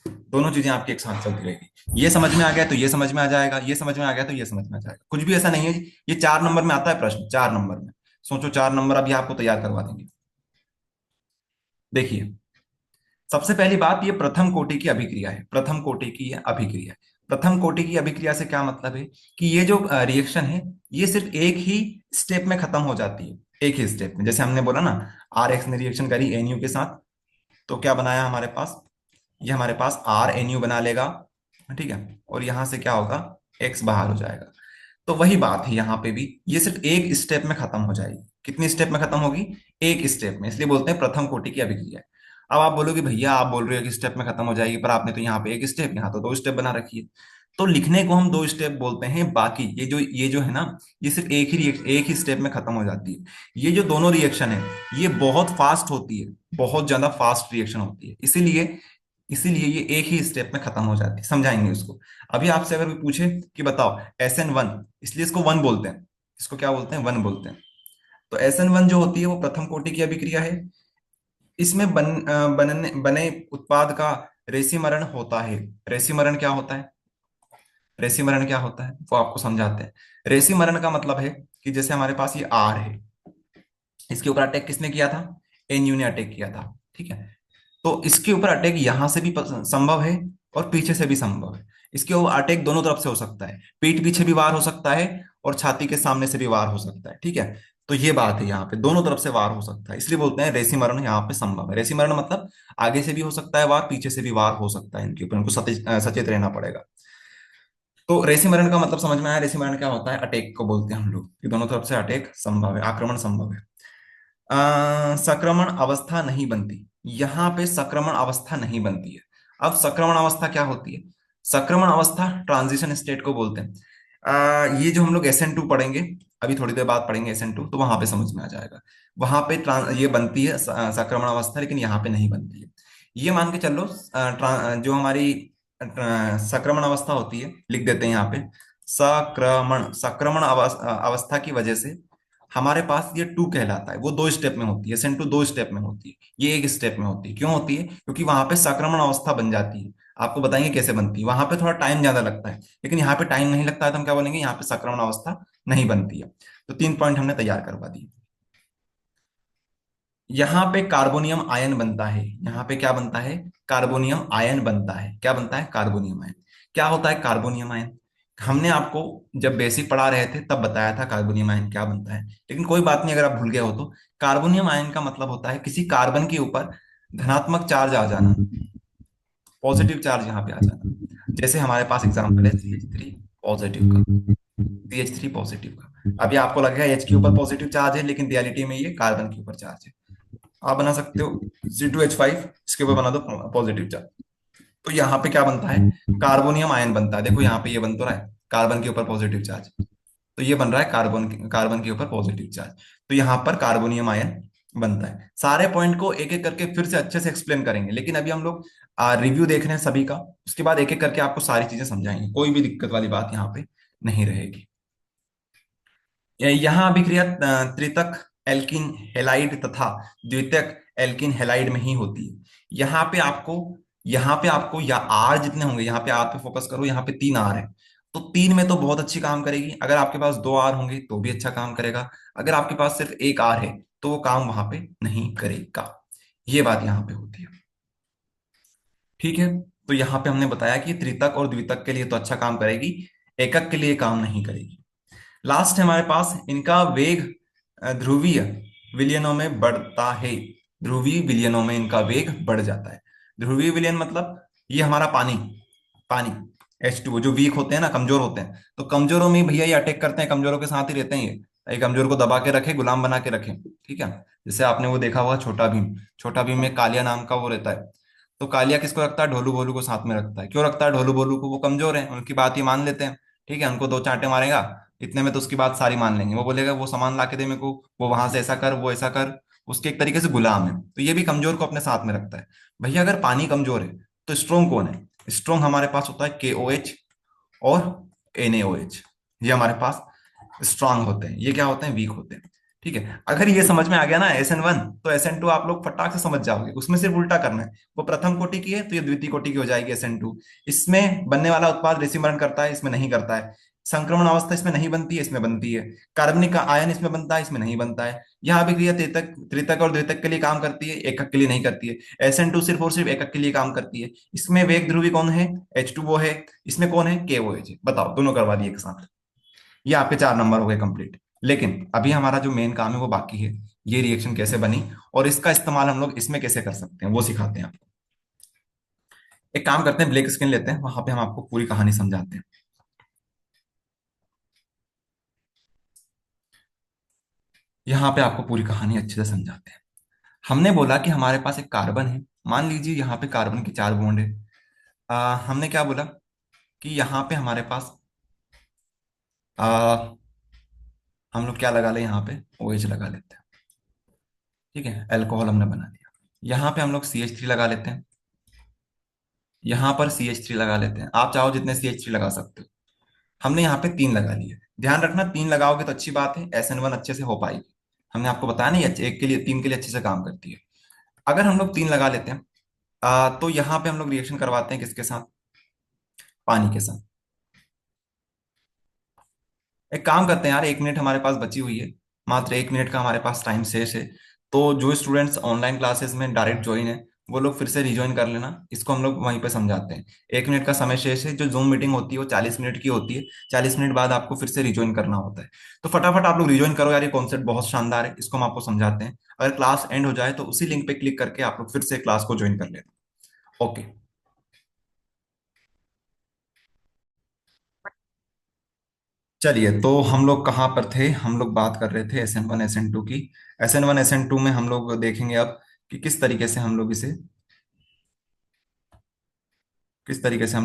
दोनों चीजें आपकी एक साथ चलती रहेगी। ये समझ में आ गया तो ये समझ में आ जाएगा, ये समझ में आ गया तो ये समझ में आ जाएगा। कुछ भी ऐसा नहीं है। ये 4 नंबर में आता है प्रश्न, 4 नंबर में। सोचो, 4 नंबर अभी आपको तैयार करवा देंगे। देखिए, सबसे पहली बात, ये प्रथम कोटि की अभिक्रिया है, प्रथम कोटि की यह अभिक्रिया है। प्रथम कोटि की अभिक्रिया से क्या मतलब है कि ये जो रिएक्शन है, ये सिर्फ एक ही स्टेप में खत्म हो जाती है, एक ही स्टेप में। जैसे हमने बोला ना, RX ने रिएक्शन करी NU के साथ, तो क्या बनाया हमारे पास? ये हमारे पास RNU बना लेगा, ठीक है, और यहां से क्या होगा, एक्स बाहर हो जाएगा। तो वही बात है यहाँ पे भी, ये सिर्फ एक स्टेप में खत्म हो जाएगी। कितनी स्टेप में खत्म होगी, एक स्टेप में, इसलिए बोलते हैं प्रथम कोटि की अभिक्रिया। अब आप बोलोगे भैया आप बोल रहे हो कि स्टेप में खत्म हो जाएगी, पर आपने तो यहाँ पे एक स्टेप, यहाँ तो दो स्टेप बना रखी है। तो लिखने को हम दो स्टेप बोलते हैं, बाकी ये जो है ना, ये सिर्फ एक ही स्टेप में खत्म हो जाती है। ये जो दोनों रिएक्शन है, ये बहुत फास्ट होती है, बहुत ज्यादा फास्ट रिएक्शन होती है, इसीलिए इसीलिए ये एक ही स्टेप में खत्म हो जाती है। समझाएंगे उसको। अभी आपसे अगर कोई पूछे कि बताओ SN1, इसलिए इसको वन बोलते हैं, इसको क्या बोलते हैं, वन बोलते हैं। तो SN1 जो होती है वो प्रथम कोटि की अभिक्रिया है। इसमें बने उत्पाद का रेसिमरण होता है। रेसिमरण क्या होता है, रेसिमरण क्या होता है वो आपको समझाते हैं। रेसिमरण का मतलब है कि जैसे हमारे पास ये R है, इसके ऊपर अटैक किसने किया था, NU ने अटैक किया था। ठीक है, तो इसके ऊपर अटैक यहां से भी संभव है और पीछे से भी संभव है। इसके ऊपर अटैक दोनों तरफ से हो सकता है, पीठ पीछे भी वार हो सकता है और छाती के सामने से भी वार हो सकता है। ठीक है, तो ये बात है, यहाँ पे दोनों तरफ से वार हो सकता है, इसलिए बोलते हैं रेसी मरण यहाँ पे संभव है। रेसी मरण मतलब आगे से भी हो सकता है वार, पीछे से भी वार हो सकता है, इनके ऊपर इनको सचेत रहना पड़ेगा। तो रेसी मरण का मतलब समझ में आया। रेसी मरण क्या होता है, अटैक को बोलते हैं हम लोग, कि दोनों तरफ से अटैक संभव है, आक्रमण संभव है। संक्रमण अवस्था नहीं बनती, यहां पे संक्रमण अवस्था नहीं बनती है। अब संक्रमण अवस्था क्या होती है, संक्रमण अवस्था ट्रांजिशन स्टेट को बोलते हैं। ये जो हम लोग SN2 पढ़ेंगे, अभी थोड़ी देर बाद पढ़ेंगे SN2, तो वहां पे समझ में आ जाएगा। वहां पे ये बनती है संक्रमण अवस्था, लेकिन यहाँ पे नहीं बनती है। ये मान के चलो, जो हमारी संक्रमण अवस्था होती है, लिख देते हैं यहाँ पे, संक्रमण संक्रमण अवस्था की वजह से हमारे पास ये टू कहलाता है। वो दो स्टेप में होती है, SN2 दो स्टेप में होती है, ये एक स्टेप में होती है। क्यों होती है, क्योंकि वहां पे संक्रमण अवस्था बन जाती है। आपको बताएंगे कैसे बनती है, वहां पे थोड़ा टाइम ज्यादा लगता है, लेकिन यहाँ पे टाइम नहीं लगता है, तो हम क्या बोलेंगे, यहाँ पे संक्रमण अवस्था नहीं बनती है। तो 3 पॉइंट हमने तैयार करवा दिए। यहाँ पे कार्बोनियम आयन बनता है, यहाँ पे क्या बनता है, कार्बोनियम आयन बनता है। क्या बनता है, कार्बोनियम आयन। क्या होता है कार्बोनियम आयन, हमने आपको जब बेसिक पढ़ा रहे थे तब बताया था कार्बोनियम आयन क्या बनता है, लेकिन कोई बात नहीं अगर आप भूल गए हो तो। कार्बोनियम आयन का मतलब होता है किसी कार्बन के ऊपर धनात्मक चार्ज आ जाना, पॉजिटिव चार्ज यहाँ पे आ जाना। जैसे हमारे पास एग्जाम्पल है CH3 पॉजिटिव का, CH3 पॉजिटिव का। अभी आपको लगेगा H के ऊपर पॉजिटिव चार्ज है, लेकिन रियलिटी में ये कार्बन के ऊपर चार्ज है। आप बना सकते हो C2H5, इसके ऊपर बना दो पॉजिटिव चार्ज, तो यहाँ पे क्या बनता है, कार्बोनियम आयन बनता है। देखो यहाँ पे ये बन तो रहा है कार्बन के ऊपर पॉजिटिव चार्ज, तो ये बन रहा है कार्बन के ऊपर पॉजिटिव चार्ज, तो यहाँ पर कार्बोनियम आयन बनता है। सारे पॉइंट को एक एक करके फिर से अच्छे से एक्सप्लेन करेंगे, लेकिन अभी हम लोग रिव्यू देख रहे हैं सभी का, उसके बाद एक एक करके आपको सारी चीजें समझाएंगे, कोई भी दिक्कत वाली बात यहाँ पे नहीं रहेगी। यहाँ अभिक्रिया त्रितक एल्किन हेलाइड तथा द्वितीयक एल्किन हेलाइड में ही होती है। यहाँ पे आपको या आर जितने होंगे, यहाँ पे आर पे फोकस करो, यहाँ पे 3 आर है, तो 3 में तो बहुत अच्छी काम करेगी। अगर आपके पास 2 आर होंगे तो भी अच्छा काम करेगा। अगर आपके पास सिर्फ एक आर है तो वो काम वहां पे नहीं करेगा। ये बात यहाँ पे होती है। ठीक है, तो यहाँ पे हमने बताया कि त्रितक और द्वितक के लिए तो अच्छा काम करेगी, एकक के लिए काम नहीं करेगी। लास्ट है हमारे पास इनका वेग, ध्रुवीय विलयनों में बढ़ता है। ध्रुवीय विलयनों में इनका वेग बढ़ जाता है। ध्रुवीय विलयन मतलब ये हमारा पानी, पानी H2O, जो वीक होते हैं ना, कमजोर होते हैं, तो कमजोरों में भैया ये अटैक करते हैं, कमजोरों के साथ ही रहते हैं ये कमजोर को दबा के रखे, गुलाम बना के रखे। ठीक है, जैसे आपने वो देखा हुआ छोटा भीम, छोटा भीम में कालिया नाम का वो रहता है, तो कालिया किसको रखता है, ढोलू भोलू को साथ में रखता है। क्यों रखता है ढोलू भोलू को, वो कमजोर है, उनकी बात ही मान लेते हैं। ठीक है, उनको दो चांटे मारेगा इतने में तो उसकी बात सारी मान लेंगे। वो बोलेगा वो सामान ला के दे मेरे को, वो वहां से ऐसा कर, वो ऐसा कर, उसके एक तरीके से गुलाम है। तो ये भी कमजोर को अपने साथ में रखता है। भैया अगर पानी कमजोर है तो स्ट्रोंग कौन है, स्ट्रोंग हमारे पास होता है KOH और NaOH। ये हमारे पास स्ट्रांग होते हैं, ये क्या होते हैं, वीक होते हैं। ठीक है, अगर ये समझ में आ गया ना SN1, तो SN2 आप लोग फटाक से समझ जाओगे। उसमें सिर्फ उल्टा करना है, वो प्रथम कोटि की है तो ये द्वितीय कोटि की हो जाएगी SN2। इसमें बनने वाला उत्पाद रेसिमरण करता है, इसमें नहीं करता है। संक्रमण अवस्था इसमें नहीं बनती है, इसमें बनती है। कार्बनिक आयन इसमें बनता है, इसमें नहीं बनता है। यहाँ अभिक्रिया त्रितक त्रितक और द्वितक के लिए काम करती है, एकक के लिए नहीं करती है। SN2 सिर्फ और सिर्फ एकक के लिए काम करती है। इसमें वेग ध्रुवी कौन है, H2O है। इसमें कौन है, KOH है। बताओ, दोनों करवा दिए एक साथ, ये आपके 4 नंबर हो गए कंप्लीट। लेकिन अभी हमारा जो मेन काम है वो बाकी है, ये रिएक्शन कैसे बनी और इसका इस्तेमाल हम लोग इसमें कैसे कर सकते हैं वो सिखाते हैं आपको। एक काम करते हैं, ब्लैक स्क्रीन लेते हैं, वहां पे हम आपको पूरी कहानी समझाते हैं। यहाँ पे आपको पूरी कहानी अच्छे से समझाते हैं। हमने बोला कि हमारे पास एक कार्बन है। मान लीजिए यहाँ पे कार्बन की 4 बॉन्ड है। हमने क्या बोला कि यहाँ पे हमारे पास आ, हम लोग क्या लगा ले, यहाँ पे OH लगा लेते हैं। ठीक है, अल्कोहल हमने बना दिया। यहाँ पे हम लोग CH3 लगा लेते हैं। यहाँ पर CH3 लगा लेते हैं। आप चाहो जितने CH3 लगा सकते हो। हमने यहाँ पे 3 लगा लिए। ध्यान रखना, 3 लगाओगे तो अच्छी बात है, SN1 अच्छे से हो पाएगी। हमने आपको बताया नहीं, एक के लिए 3 के लिए अच्छे से काम करती है। अगर हम लोग 3 लगा लेते हैं, तो यहाँ पे हम लोग रिएक्शन करवाते हैं किसके साथ? पानी के साथ। एक काम करते हैं यार, 1 मिनट हमारे पास बची हुई है। मात्र 1 मिनट का हमारे पास टाइम शेष है। तो जो स्टूडेंट्स ऑनलाइन क्लासेस में डायरेक्ट ज्वाइन है, वो लोग फिर से रिज्वाइन कर लेना। इसको हम लोग वहीं पे समझाते हैं। 1 मिनट का समय शेष है। जो जूम मीटिंग होती है वो 40 मिनट की होती है। 40 मिनट बाद आपको फिर से रिज्वाइन करना होता है। तो फटाफट आप लोग रिज्वाइन करो यार, ये कॉन्सेप्ट बहुत शानदार है, इसको हम आपको समझाते हैं। अगर क्लास एंड हो जाए तो उसी लिंक पे क्लिक करके आप लोग फिर से क्लास को ज्वाइन कर लेना। ओके। चलिए, तो हम लोग कहाँ पर थे? हम लोग बात कर रहे थे SN1 SN2 की। SN1 SN2 में हम लोग देखेंगे अब कि किस तरीके से हम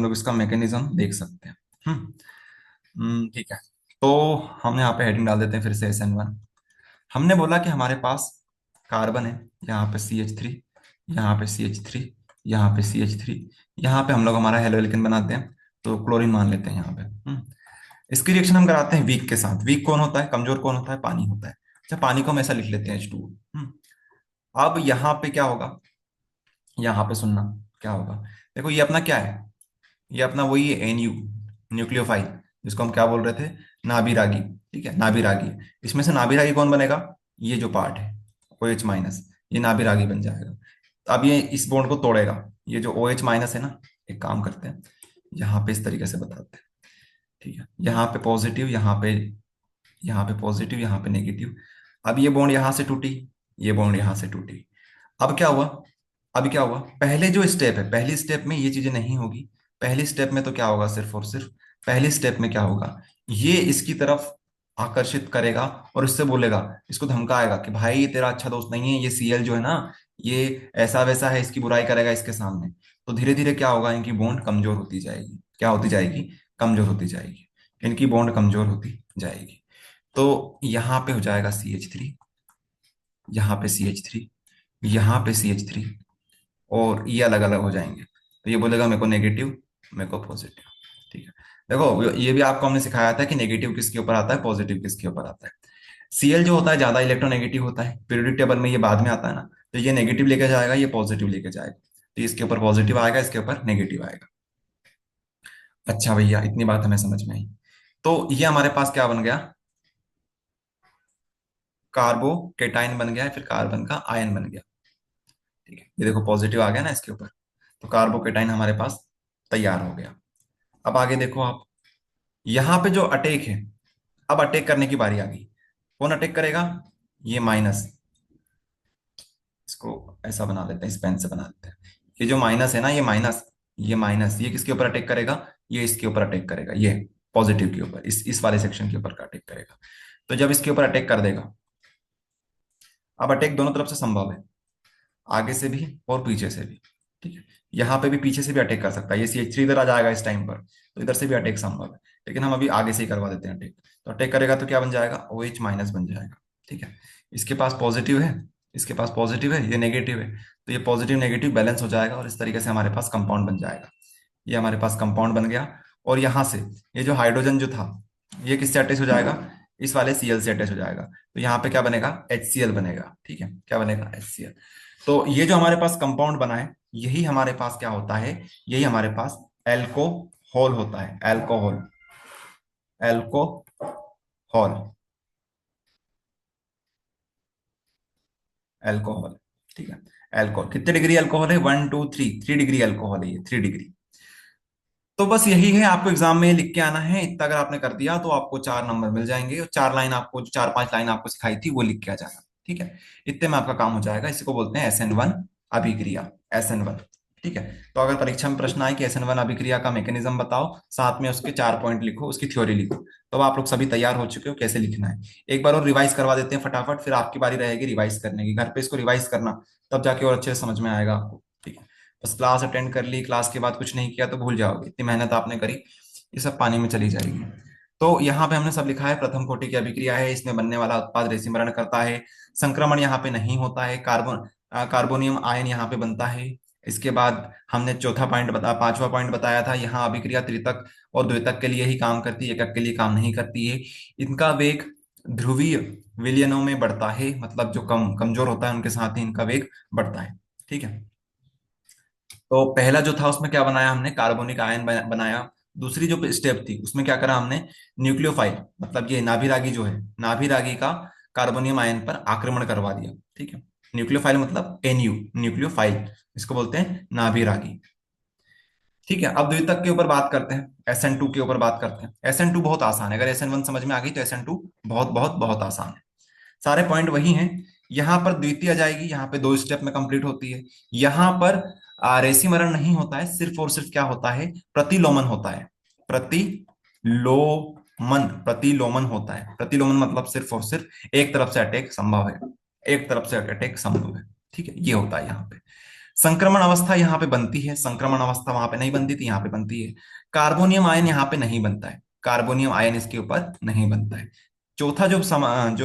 लोग इसका मैकेनिज्म देख सकते हैं। ठीक है। तो हम यहाँ पे हेडिंग डाल देते हैं फिर से SN1। हमने बोला कि हमारे पास कार्बन है, यहाँ पे CH3, यहाँ पे CH3, यहाँ पे CH3। यहाँ पे हम लोग हमारा हेलोइल्किन बनाते हैं, तो क्लोरीन मान लेते हैं यहाँ पे। इसकी रिएक्शन हम कराते हैं वीक के साथ। वीक कौन होता है, कमजोर कौन होता है? पानी होता है। अच्छा, पानी को हम ऐसा लिख लेते हैं H2O। अब यहाँ पे क्या होगा? यहाँ पे सुनना, क्या होगा? देखो, ये अपना क्या है? ये अपना वही है, NU, न्यूक्लियोफाइल, जिसको हम क्या बोल रहे थे? नाभिरागी। ठीक है, नाभिरागी। इसमें से नाभिरागी कौन बनेगा? ये जो पार्ट है, OH-, ये नाभिरागी बन जाएगा। अब ये इस बॉन्ड को तोड़ेगा। ये जो OH- है ना, एक काम करते हैं, यहाँ पे इस तरीके से बताते हैं। ठीक है, यहाँ पे पॉजिटिव, यहाँ पे पॉजिटिव, यहाँ पे नेगेटिव। अब ये बॉन्ड यहाँ से टूटी, ये बॉन्ड यहाँ से टूटी। अब क्या हुआ? अभी क्या हुआ? पहले जो स्टेप है, पहली स्टेप में ये चीजें नहीं होगी। पहली स्टेप में तो क्या होगा? सिर्फ और सिर्फ पहली स्टेप में क्या होगा? ये इसकी तरफ आकर्षित करेगा और इससे बोलेगा, इसको धमकाएगा कि भाई ये तेरा अच्छा दोस्त नहीं है, ये Cl जो है ना, ये ऐसा वैसा है, इसकी बुराई करेगा इसके सामने। तो धीरे धीरे क्या होगा? इनकी बॉन्ड कमजोर होती जाएगी। क्या होती जाएगी? कमजोर होती जाएगी। इनकी बॉन्ड कमजोर होती जाएगी। तो यहाँ पे हो जाएगा CH3, यहाँ पे CH3, यहाँ पे CH3, और ये अलग अलग हो जाएंगे। तो ये बोलेगा मेरे को नेगेटिव, मेरे को पॉजिटिव। ठीक है। देखो, ये भी आपको हमने सिखाया था कि नेगेटिव किसके ऊपर आता है, पॉजिटिव किसके ऊपर आता है। Cl जो होता है ज्यादा इलेक्ट्रोनेगेटिव होता है, पीरियोडिक टेबल में ये बाद में आता है ना। तो ये नेगेटिव लेके जाएगा, ये पॉजिटिव लेके जाएगा। तो इसके ऊपर पॉजिटिव आएगा, इसके ऊपर नेगेटिव आएगा। अच्छा भैया, इतनी बात हमें समझ में आई। तो ये हमारे पास क्या बन गया? कार्बोकेटाइन बन गया है, फिर कार्बन का आयन बन गया। ठीक है, ये देखो पॉजिटिव आ गया ना इसके ऊपर। तो कार्बोकेटाइन हमारे पास तैयार हो गया। अब आगे देखो आप, यहाँ पे जो अटैक है, अब अटैक करने की बारी आ गई। कौन अटैक करेगा? ये माइनस। इसको ऐसा बना लेते हैं, इस पेन से बना लेते हैं। ये जो माइनस है ना, ये माइनस ये किसके ऊपर अटैक करेगा? ये इसके ऊपर अटैक करेगा, ये पॉजिटिव के ऊपर, इस वाले सेक्शन के ऊपर का अटैक करेगा। तो जब इसके ऊपर अटैक कर देगा, अब अटैक दोनों तरफ से संभव है, आगे से भी और पीछे से भी। ठीक है, यहाँ पे भी पीछे से भी अटैक कर सकता है। ये CH3 इधर आ जाएगा इस टाइम पर, तो इधर से भी अटैक संभव है। लेकिन हम अभी आगे से ही करवा देते हैं अटैक। तो अटैक करेगा तो क्या बन जाएगा? OH- बन जाएगा। ठीक है, इसके पास पॉजिटिव है, इसके पास पॉजिटिव है, ये नेगेटिव है। तो ये पॉजिटिव नेगेटिव बैलेंस हो जाएगा और इस तरीके से हमारे पास कंपाउंड बन जाएगा। ये हमारे पास कंपाउंड बन गया। और यहाँ से ये जो हाइड्रोजन जो था, ये किससे अटैच हो जाएगा? इस वाले Cl से अटैच हो जाएगा। तो यहाँ पे क्या बनेगा? HCl बनेगा। ठीक है, क्या बनेगा? HCl। तो ये जो हमारे पास कंपाउंड बना है, यही हमारे पास क्या होता है? यही हमारे पास एल्कोहल होता है। Alcohol, alcohol, alcohol. ठीक है, एल्कोहल कितने डिग्री अल्कोहल है? 1 2 3, 3 डिग्री अल्कोहल है ये, 3 डिग्री। तो बस यही है, आपको एग्जाम में लिख के आना है। इतना अगर आपने कर दिया तो आपको 4 नंबर मिल जाएंगे, और 4 लाइन आपको, जो 4 5 लाइन आपको सिखाई थी वो लिख के आ जाना। ठीक है, इतने में आपका काम हो जाएगा। इसी को बोलते हैं SN1 अभिक्रिया, SN1। ठीक है। तो अगर परीक्षा में प्रश्न आए कि SN1 अभिक्रिया का मैकेनिज्म बताओ, साथ में उसके 4 पॉइंट लिखो, उसकी थ्योरी लिखो, तो आप लोग सभी तैयार हो चुके हो कैसे लिखना है। एक बार और रिवाइज करवा देते हैं फटाफट, फिर आपकी बारी रहेगी रिवाइज करने की। घर पे इसको रिवाइज करना, तब जाके और अच्छे से समझ में आएगा आपको। ठीक है। बस क्लास अटेंड कर ली, क्लास के बाद कुछ नहीं किया तो भूल जाओगे, इतनी मेहनत आपने करी ये सब पानी में चली जाएगी। तो यहाँ पे हमने सब लिखा है, प्रथम कोटि की अभिक्रिया है, इसमें बनने वाला उत्पाद रेसिमरण करता है, संक्रमण यहाँ पे नहीं होता है, कार्बोनियम आयन यहाँ पे बनता है। इसके बाद हमने चौथा पॉइंट बता 5वां पॉइंट बताया था, यहाँ अभिक्रिया त्रितक और द्वितक के लिए ही काम करती है, एकक के लिए काम नहीं करती है। इनका वेग ध्रुवीय विलयनों में बढ़ता है, मतलब जो कमजोर होता है उनके साथ ही इनका वेग बढ़ता है। ठीक है। तो पहला जो था उसमें क्या बनाया हमने, कार्बोनिक आयन बनाया। दूसरी जो स्टेप थी उसमें क्या करा हमने, न्यूक्लियोफाइल, मतलब ये नाभिरागी जो है, नाभिरागी का कार्बोनियम आयन पर आक्रमण करवा दिया। ठीक है। न्यूक्लियोफाइल मतलब NU, न्यूक्लियोफाइल, इसको बोलते हैं नाभिरागी। ठीक है। अब द्वितीयक के ऊपर बात करते हैं, SN2 के ऊपर बात करते हैं। SN2 बहुत आसान है, अगर SN1 समझ में आ गई तो SN2 बहुत बहुत बहुत आसान है। सारे पॉइंट वही हैं। यहाँ पर द्वितीय आ जाएगी, यहाँ पे 2 स्टेप में कंप्लीट होती है। यहाँ पर रेसिमरण नहीं होता है, सिर्फ और सिर्फ क्या होता है, प्रतिलोमन होता है। प्रतिलोमन होता है। प्रतिलोमन मतलब सिर्फ और सिर्फ एक तरफ से अटैक संभव है, एक तरफ से अटैक संभव है। ठीक है, ये होता है यहाँ पे। संक्रमण अवस्था यहाँ पे बनती है, संक्रमण अवस्था वहां पे नहीं बनती थी, यहाँ पे बनती है। कार्बोनियम आयन यहाँ पे नहीं बनता है, कार्बोनियम आयन इसके ऊपर नहीं बनता है। चौथा जो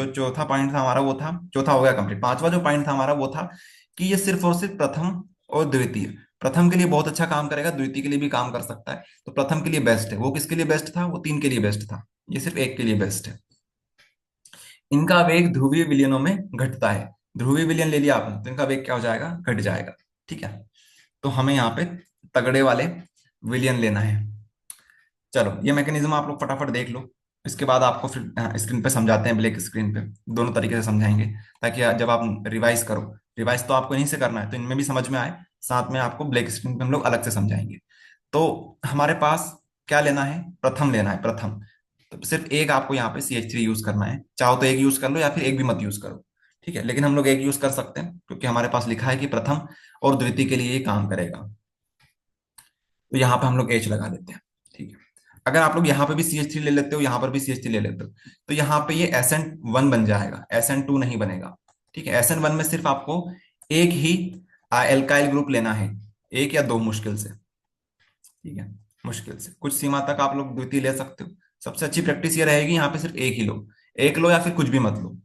चौथा पॉइंट था हमारा वो था, चौथा हो गया कंप्लीट। पांचवा जो पॉइंट था हमारा वो था कि ये सिर्फ और सिर्फ प्रथम और द्वितीय, प्रथम के लिए बहुत अच्छा काम करेगा, द्वितीय के लिए भी काम कर सकता है। तो प्रथम के लिए बेस्ट है, वो किसके लिए बेस्ट था, वो 3 के लिए बेस्ट था, ये सिर्फ 1 के लिए बेस्ट है। इनका वेग ध्रुवीय विलयनों में घटता है, ध्रुवीय विलयन ले लिया आपने तो इनका वेग क्या हो जाएगा, घट जाएगा। ठीक है। तो हमें यहाँ पे तगड़े वाले विलियन लेना है। चलो ये मैकेनिज्म आप लोग फटाफट देख लो, इसके बाद आपको फिर स्क्रीन पे समझाते हैं, ब्लैक स्क्रीन पे दोनों तरीके से समझाएंगे, ताकि जब आप रिवाइज करो, रिवाइज तो आपको यहीं से करना है तो इनमें भी समझ में आए, साथ में आपको ब्लैक स्क्रीन पे हम लोग अलग से समझाएंगे। तो हमारे पास क्या लेना है, प्रथम लेना है, प्रथम। तो सिर्फ एक आपको यहाँ पे CH3 यूज करना है, चाहो तो एक यूज कर लो या फिर एक भी मत यूज करो। ठीक है, लेकिन हम लोग एक यूज कर सकते हैं क्योंकि हमारे पास लिखा है कि प्रथम और द्वितीय के लिए ये काम करेगा। तो यहाँ पे हम लोग H लगा देते हैं। ठीक है। अगर आप लोग यहाँ पे भी CH3 ले लेते हो, यहाँ पर भी CH3 ले लेते हो, तो यहाँ पे ये SN1 बन जाएगा, SN2 नहीं बनेगा। ठीक है। SN1 में सिर्फ आपको एक ही एल्काइल ग्रुप लेना है, एक या दो मुश्किल से। ठीक है, मुश्किल से, कुछ सीमा तक आप लोग द्वितीय ले सकते हो। सबसे अच्छी प्रैक्टिस ये रहेगी यहाँ पे सिर्फ एक ही लो, एक लो या फिर कुछ भी मत लो।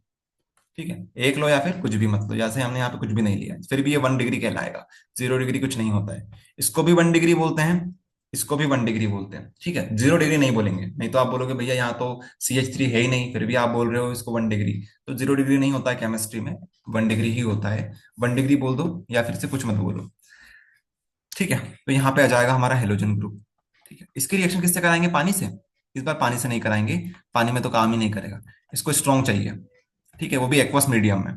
ठीक है, एक लो या फिर कुछ भी मत लो, जैसे हमने यहाँ पे कुछ भी नहीं लिया फिर भी ये 1 डिग्री कहलाएगा, 0 डिग्री कुछ नहीं होता है। इसको भी 1 डिग्री बोलते हैं, इसको भी 1 डिग्री बोलते हैं। ठीक है, 0 डिग्री नहीं बोलेंगे, नहीं तो आप बोलोगे भैया यहाँ तो CH3 है ही नहीं, फिर भी आप बोल रहे हो इसको 1 डिग्री। तो 0 डिग्री नहीं होता है केमिस्ट्री में, 1 डिग्री ही होता है। 1 डिग्री बोल दो या फिर से कुछ मत बोलो। ठीक है। तो यहाँ पे आ जाएगा हमारा हेलोजन ग्रुप। ठीक है, इसकी रिएक्शन किससे कराएंगे, पानी से। इस बार पानी से नहीं कराएंगे, पानी में तो काम ही नहीं करेगा, इसको स्ट्रॉन्ग चाहिए। ठीक है, वो भी एक्वस मीडियम में।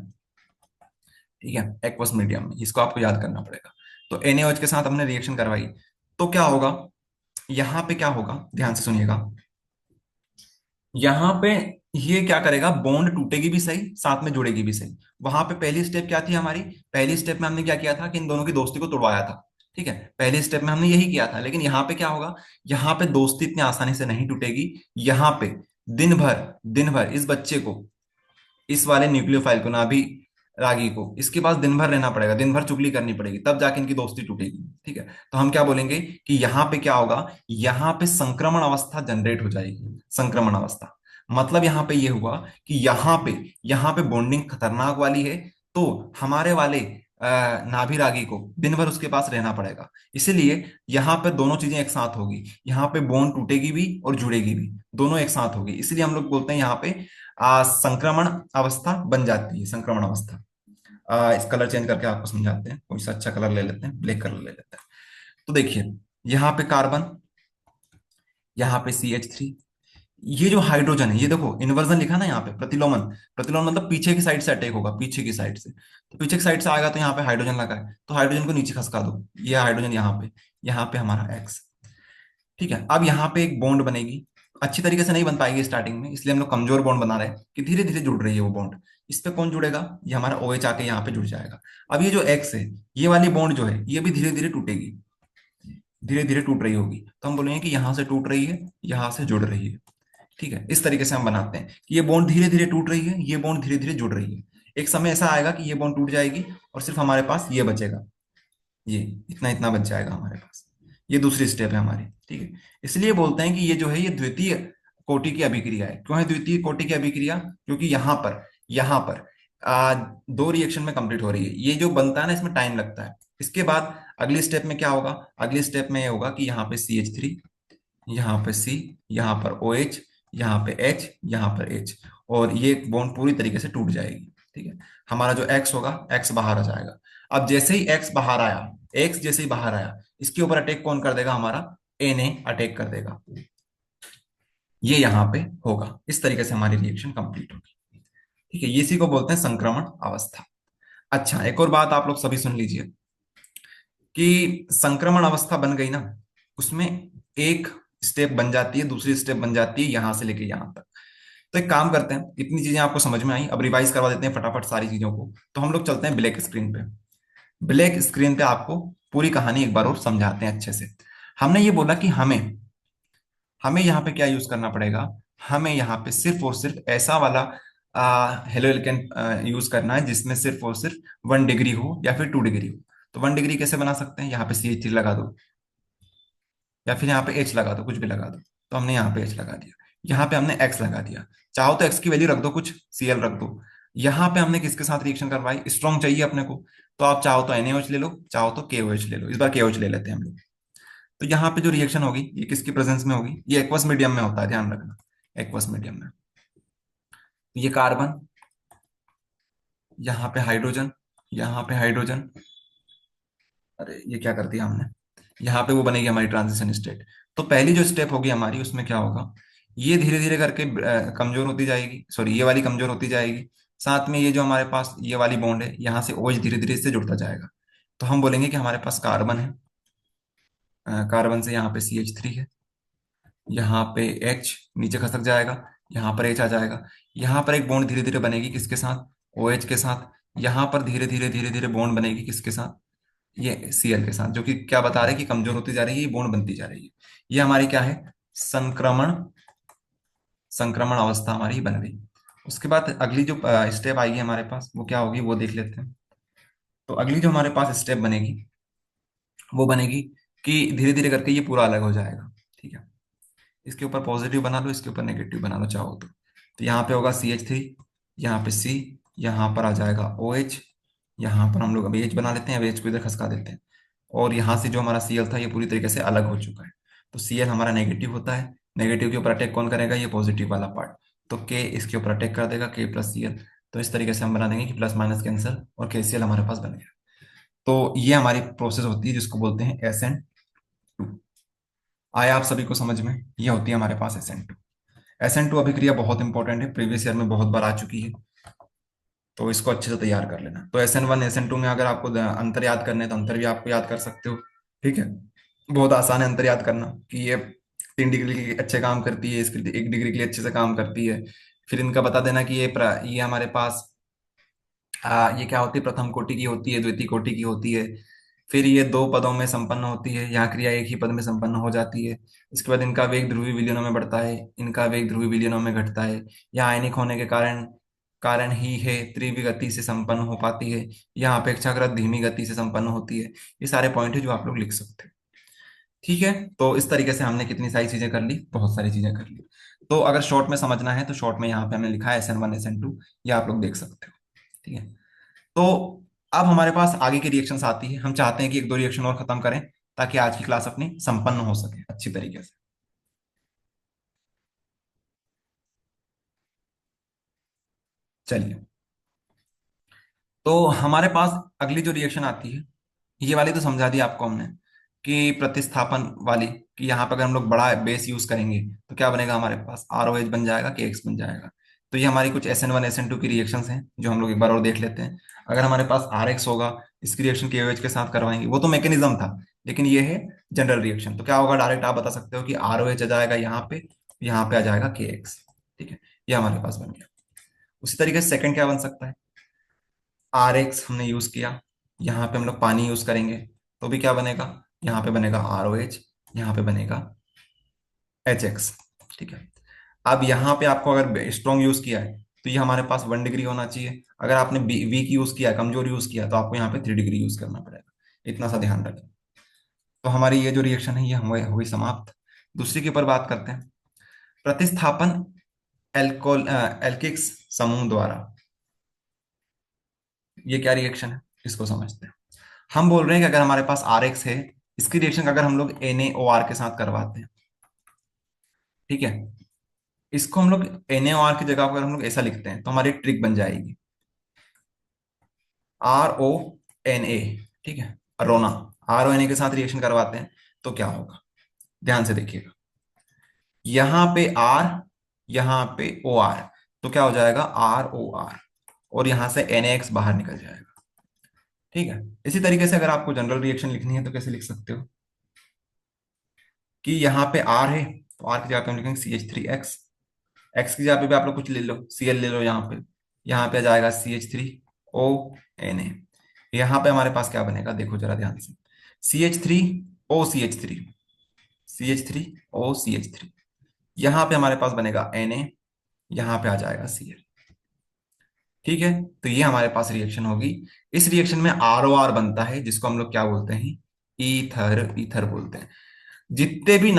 ठीक है, एक्वस मीडियम में, इसको आपको याद करना पड़ेगा। तो NaOH के साथ हमने रिएक्शन करवाई, तो क्या होगा, यहाँ पे क्या होगा, ध्यान से सुनिएगा। यहाँ पे ये क्या करेगा, बॉन्ड टूटेगी भी सही, साथ में जुड़ेगी भी सही। वहां पे पहली स्टेप क्या थी हमारी, पहली स्टेप में हमने क्या किया था कि इन दोनों की दोस्ती को तोड़वाया था। ठीक है, पहली स्टेप में हमने यही किया था, लेकिन यहाँ पे क्या होगा, यहाँ पे दोस्ती इतनी आसानी से नहीं टूटेगी। यहाँ पे दिन भर इस बच्चे को, इस वाले न्यूक्लियोफाइल को, नाभि रागी को, इसके पास दिन भर रहना पड़ेगा, दिन भर चुगली करनी पड़ेगी, तब जाके इनकी दोस्ती टूटेगी। ठीक है। तो हम क्या बोलेंगे कि यहाँ पे क्या होगा, यहाँ पे संक्रमण अवस्था जनरेट हो जाएगी, संक्रमण अवस्था। मतलब यहाँ पे ये हुआ कि यहाँ पे बॉन्डिंग खतरनाक वाली है, तो हमारे वाले नाभि रागी को दिन भर उसके पास रहना पड़ेगा। इसीलिए यहाँ पे दोनों चीजें एक साथ होगी, यहाँ पे बॉन्ड टूटेगी भी और जुड़ेगी भी, दोनों एक साथ होगी। इसलिए हम लोग बोलते हैं यहाँ पे संक्रमण अवस्था बन जाती है, संक्रमण अवस्था। इस कलर चेंज करके आपको समझाते हैं, कोई सा अच्छा कलर ले लेते हैं, ब्लैक कलर ले लेते हैं। तो देखिए, यहाँ पे कार्बन, यहाँ पे CH3, ये जो हाइड्रोजन है, ये देखो इन्वर्जन लिखा ना यहाँ पे, प्रतिलोमन। प्रतिलोमन मतलब पीछे की साइड से अटैक होगा, पीछे की साइड से, तो पीछे की साइड से आएगा तो यहाँ पे हाइड्रोजन लगा है, तो हाइड्रोजन को नीचे खसका दो, ये हाइड्रोजन यहाँ पे, यहाँ पे हमारा X। ठीक है, अब यहाँ पे एक बॉन्ड बनेगी, अच्छी तरीके से नहीं बन पाएगी स्टार्टिंग में, इसलिए हम लोग कमजोर बॉन्ड बना रहे हैं कि धीरे धीरे जुड़ रही है वो बॉन्ड। इस पे कौन जुड़ेगा, ये हमारा OH आके यहाँ पे जुड़ जाएगा। अब ये जो X है, ये वाली बॉन्ड जो है ये भी धीरे धीरे टूटेगी, धीरे धीरे टूट रही होगी, तो हम बोलेंगे कि यहाँ से टूट रही है, यहाँ से जुड़ रही है। ठीक है, इस तरीके से हम बनाते हैं कि ये बॉन्ड धीरे धीरे टूट रही है, ये बॉन्ड धीरे धीरे जुड़ रही है। एक समय ऐसा आएगा कि ये बॉन्ड टूट जाएगी और सिर्फ हमारे पास ये बचेगा, ये इतना इतना बच जाएगा हमारे पास। ये दूसरी स्टेप है हमारी। ठीक है, इसलिए बोलते हैं कि ये जो है ये द्वितीय कोटि की अभिक्रिया है। क्यों है द्वितीय कोटि की अभिक्रिया, क्योंकि यहाँ पर दो रिएक्शन में कंप्लीट हो रही है। ये जो बनता है ना, इसमें टाइम लगता है। इसके बाद अगली स्टेप में क्या होगा, अगली स्टेप में ये होगा कि यहाँ पे CH3, यहाँ पे C, यहाँ पर OH, यहाँ पे H, यहाँ पर H, और ये बॉन्ड पूरी तरीके से टूट जाएगी। ठीक है, हमारा जो X होगा, X बाहर आ जाएगा। अब जैसे ही X बाहर आया, X जैसे ही बाहर आया, इसके ऊपर अटैक कौन कर देगा, हमारा Na अटैक कर देगा। ये यहाँ पे होगा, इस तरीके से हमारी रिएक्शन कंप्लीट होगी। ठीक है, इसी को बोलते हैं संक्रमण अवस्था। अच्छा, एक और बात आप लोग सभी सुन लीजिए कि संक्रमण अवस्था बन गई ना, उसमें एक स्टेप बन जाती है, दूसरी स्टेप बन जाती है यहां से लेके यहां तक। तो एक काम करते हैं, इतनी चीजें आपको समझ में आई, अब रिवाइज करवा देते हैं फटाफट सारी चीजों को। तो हम लोग चलते हैं ब्लैक स्क्रीन पे। ब्लैक स्क्रीन पे आपको पूरी कहानी एक बार और समझाते हैं अच्छे से। हमने ये बोला कि हमें हमें यहाँ पे क्या यूज करना पड़ेगा, हमें यहाँ पे सिर्फ और सिर्फ ऐसा वाला हेलो एल्केन यूज करना है जिसमें सिर्फ और सिर्फ 1 डिग्री हो या फिर 2 डिग्री हो। तो 1 डिग्री कैसे बना सकते हैं, यहाँ पे CH3 लगा दो, या फिर यहाँ पे H लगा दो, कुछ भी लगा दो। तो हमने यहाँ पे H लगा दिया, यहाँ पे हमने X लगा दिया। चाहो तो X की वैल्यू रख दो, कुछ Cl रख दो। यहाँ पे हमने किसके साथ रिएक्शन करवाई, स्ट्रॉन्ग चाहिए अपने को, तो आप चाहो तो NaOH ले लो, चाहो तो KOH ले लो। इस बार KOH ले लेते हैं हम लोग। तो यहाँ पे जो रिएक्शन होगी ये किसकी प्रेजेंस में होगी, ये एक्वस मीडियम में होता है, ध्यान रखना, एक्वस मीडियम में। ये कार्बन, यहाँ पे हाइड्रोजन, यहाँ पे हाइड्रोजन, अरे ये क्या कर दिया हमने, यहाँ पे वो बनेगी हमारी ट्रांजिशन स्टेट। तो पहली जो स्टेप होगी हमारी, उसमें क्या होगा, ये धीरे धीरे करके कमजोर होती जाएगी, सॉरी ये वाली कमजोर होती जाएगी। साथ में ये जो हमारे पास ये वाली बॉन्ड है, यहाँ से OH धीरे धीरे इससे जुड़ता जाएगा। तो हम बोलेंगे कि हमारे पास कार्बन है, कार्बन से यहाँ पे CH3 है, यहाँ पे H नीचे खसक जाएगा, यहाँ पर H आ जाएगा। यहाँ पर एक बॉन्ड धीरे धीरे बनेगी किसके साथ, OH के साथ। यहाँ पर धीरे धीरे धीरे धीरे बॉन्ड बनेगी किसके साथ, ये Cl के साथ, जो कि क्या बता रहे हैं कि कमजोर होती जा रही है, ये बॉन्ड बनती जा रही है। ये हमारी क्या है, संक्रमण संक्रमण अवस्था हमारी बन गई। उसके बाद अगली जो स्टेप आएगी हमारे पास, वो क्या होगी वो देख लेते हैं। तो अगली जो हमारे पास स्टेप बनेगी, वो बनेगी कि धीरे धीरे करके ये पूरा अलग हो जाएगा। ठीक है, इसके ऊपर पॉजिटिव बना लो, इसके ऊपर नेगेटिव बना लो चाहो तो यहाँ पे होगा CH3, यहाँ पे C, यहाँ पर आ जाएगा OH, यहाँ पर हम लोग अभी H बना लेते हैं, अब H को इधर खसका देते हैं। और यहाँ से जो हमारा Cl था ये पूरी तरीके से अलग हो चुका है। तो Cl हमारा नेगेटिव होता है, नेगेटिव के ऊपर अटैक कौन करेगा, ये पॉजिटिव वाला पार्ट। तो K इसके ऊपर अटैक कर देगा, K प्लस Cl। तो इस तरीके से हम बना देंगे कि प्लस माइनस कैंसिल, और KCl हमारे पास बन गया। तो ये हमारी प्रोसेस होती है जिसको बोलते हैं SN2। आया आप सभी को समझ में, ये होती है हमारे पास SN2। SN2 अभिक्रिया बहुत इंपॉर्टेंट है, प्रीवियस ईयर में बहुत बार आ चुकी है, तो इसको अच्छे से तैयार कर लेना। तो SN1 SN2 में अगर आपको अंतर याद करने हैं तो अंतर भी आपको याद कर सकते हो। ठीक है, बहुत आसान है अंतर याद करना, कि ये 3 डिग्री के लिए अच्छे काम करती है, इसके 1 डिग्री के लिए अच्छे से काम करती है। फिर इनका बता देना कि ये हमारे पास ये क्या होती है, प्रथम कोटि की होती है, द्वितीय कोटि की होती है। फिर ये 2 पदों में संपन्न होती है, यहाँ क्रिया एक ही पद में संपन्न हो जाती है। इसके बाद इनका वेग ध्रुवीय विलयनों में बढ़ता है, इनका वेग ध्रुवीय विलयनों में घटता है। यहाँ आयनिक होने के कारण कारण ही है तीव्र गति से संपन्न हो पाती है, यहाँ अपेक्षाकृत धीमी गति से संपन्न होती है। ये सारे पॉइंट है जो आप लोग लिख सकते हैं। ठीक है, तो इस तरीके से हमने कितनी सारी चीजें कर ली, बहुत सारी चीजें कर ली। तो अगर शॉर्ट में समझना है तो शॉर्ट में यहाँ पे हमने लिखा है SN1 SN2, ये आप लोग देख सकते हो। ठीक है, तो अब हमारे पास आगे की रिएक्शंस आती है। हम चाहते हैं कि एक दो रिएक्शन और खत्म करें ताकि आज की क्लास अपनी संपन्न हो सके अच्छी तरीके से। चलिए, तो हमारे पास अगली जो रिएक्शन आती है, ये वाली तो समझा दी आपको हमने, कि प्रतिस्थापन वाली, कि यहाँ पर अगर हम लोग बड़ा बेस यूज करेंगे तो क्या बनेगा, हमारे पास ROH बन जाएगा, KX बन जाएगा। तो ये हमारी कुछ SN1 SN2 की रिएक्शंस हैं जो हम लोग एक बार और देख लेते हैं। अगर हमारे पास RX होगा, इसकी रिएक्शन KOH के साथ करवाएंगे, वो तो मैकेनिज्म था, लेकिन ये है जनरल रिएक्शन। तो क्या होगा, डायरेक्ट आप बता सकते हो कि ROH आ जाएगा यहाँ पे, यहाँ पे आ जाएगा के एक्स। ठीक है, ये हमारे पास बन गया। उसी तरीके से सेकंड क्या बन सकता है, आर एक्स हमने यूज किया, यहाँ पे हम लोग पानी यूज करेंगे, तो भी क्या बनेगा, यहाँ पे बनेगा आर ओ एच, यहाँ पे बनेगा एच एक्स। ठीक है, अब यहाँ पे आपको अगर स्ट्रॉन्ग यूज किया है तो ये हमारे पास 1 डिग्री होना चाहिए। अगर आपने वीक यूज किया, कमजोर यूज किया, तो आपको यहाँ पे 3 डिग्री यूज करना पड़ेगा। इतना सा ध्यान रखें। तो हमारी ये जो रिएक्शन है ये हो गई समाप्त। दूसरी के ऊपर बात करते हैं, प्रतिस्थापन एल्किक्स समूह द्वारा। ये क्या रिएक्शन है, इसको समझते हैं। हम बोल रहे हैं कि अगर हमारे पास आर एक्स है, इसकी रिएक्शन अगर हम लोग NaOR के साथ करवाते हैं, ठीक है, इसको हम लोग NaOR की जगह पर हम लोग ऐसा लिखते हैं, तो हमारी एक ट्रिक बन जाएगी, RONA। ठीक है, रोना, RONA के साथ रिएक्शन करवाते हैं तो क्या होगा, ध्यान से देखिएगा। यहां पे R, यहां पे OR, तो क्या हो जाएगा ROR, और यहां से NaX बाहर निकल जाएगा। ठीक है, इसी तरीके से अगर आपको जनरल रिएक्शन लिखनी है तो कैसे लिख सकते हो, कि यहाँ पे R है तो R की जगह पे हम लिखेंगे CH3X, एक्स की जगह पे भी आप लोग कुछ ले लो, Cl ले लो, यहाँ पे आ जाएगा CH3O Na। यहाँ पे हमारे पास क्या बनेगा, देखो जरा ध्यान से, CH3OCH3, CH3OCH3, यहाँ पे हमारे पास बनेगा Na, यहाँ पे आ जाएगा Cl। ठीक है, तो ये हमारे पास रिएक्शन होगी। इस रिएक्शन में ROR बनता है, जिसको हम लोग क्या बोलते हैं, ईथर, ईथर बोलते हैं। जितने भी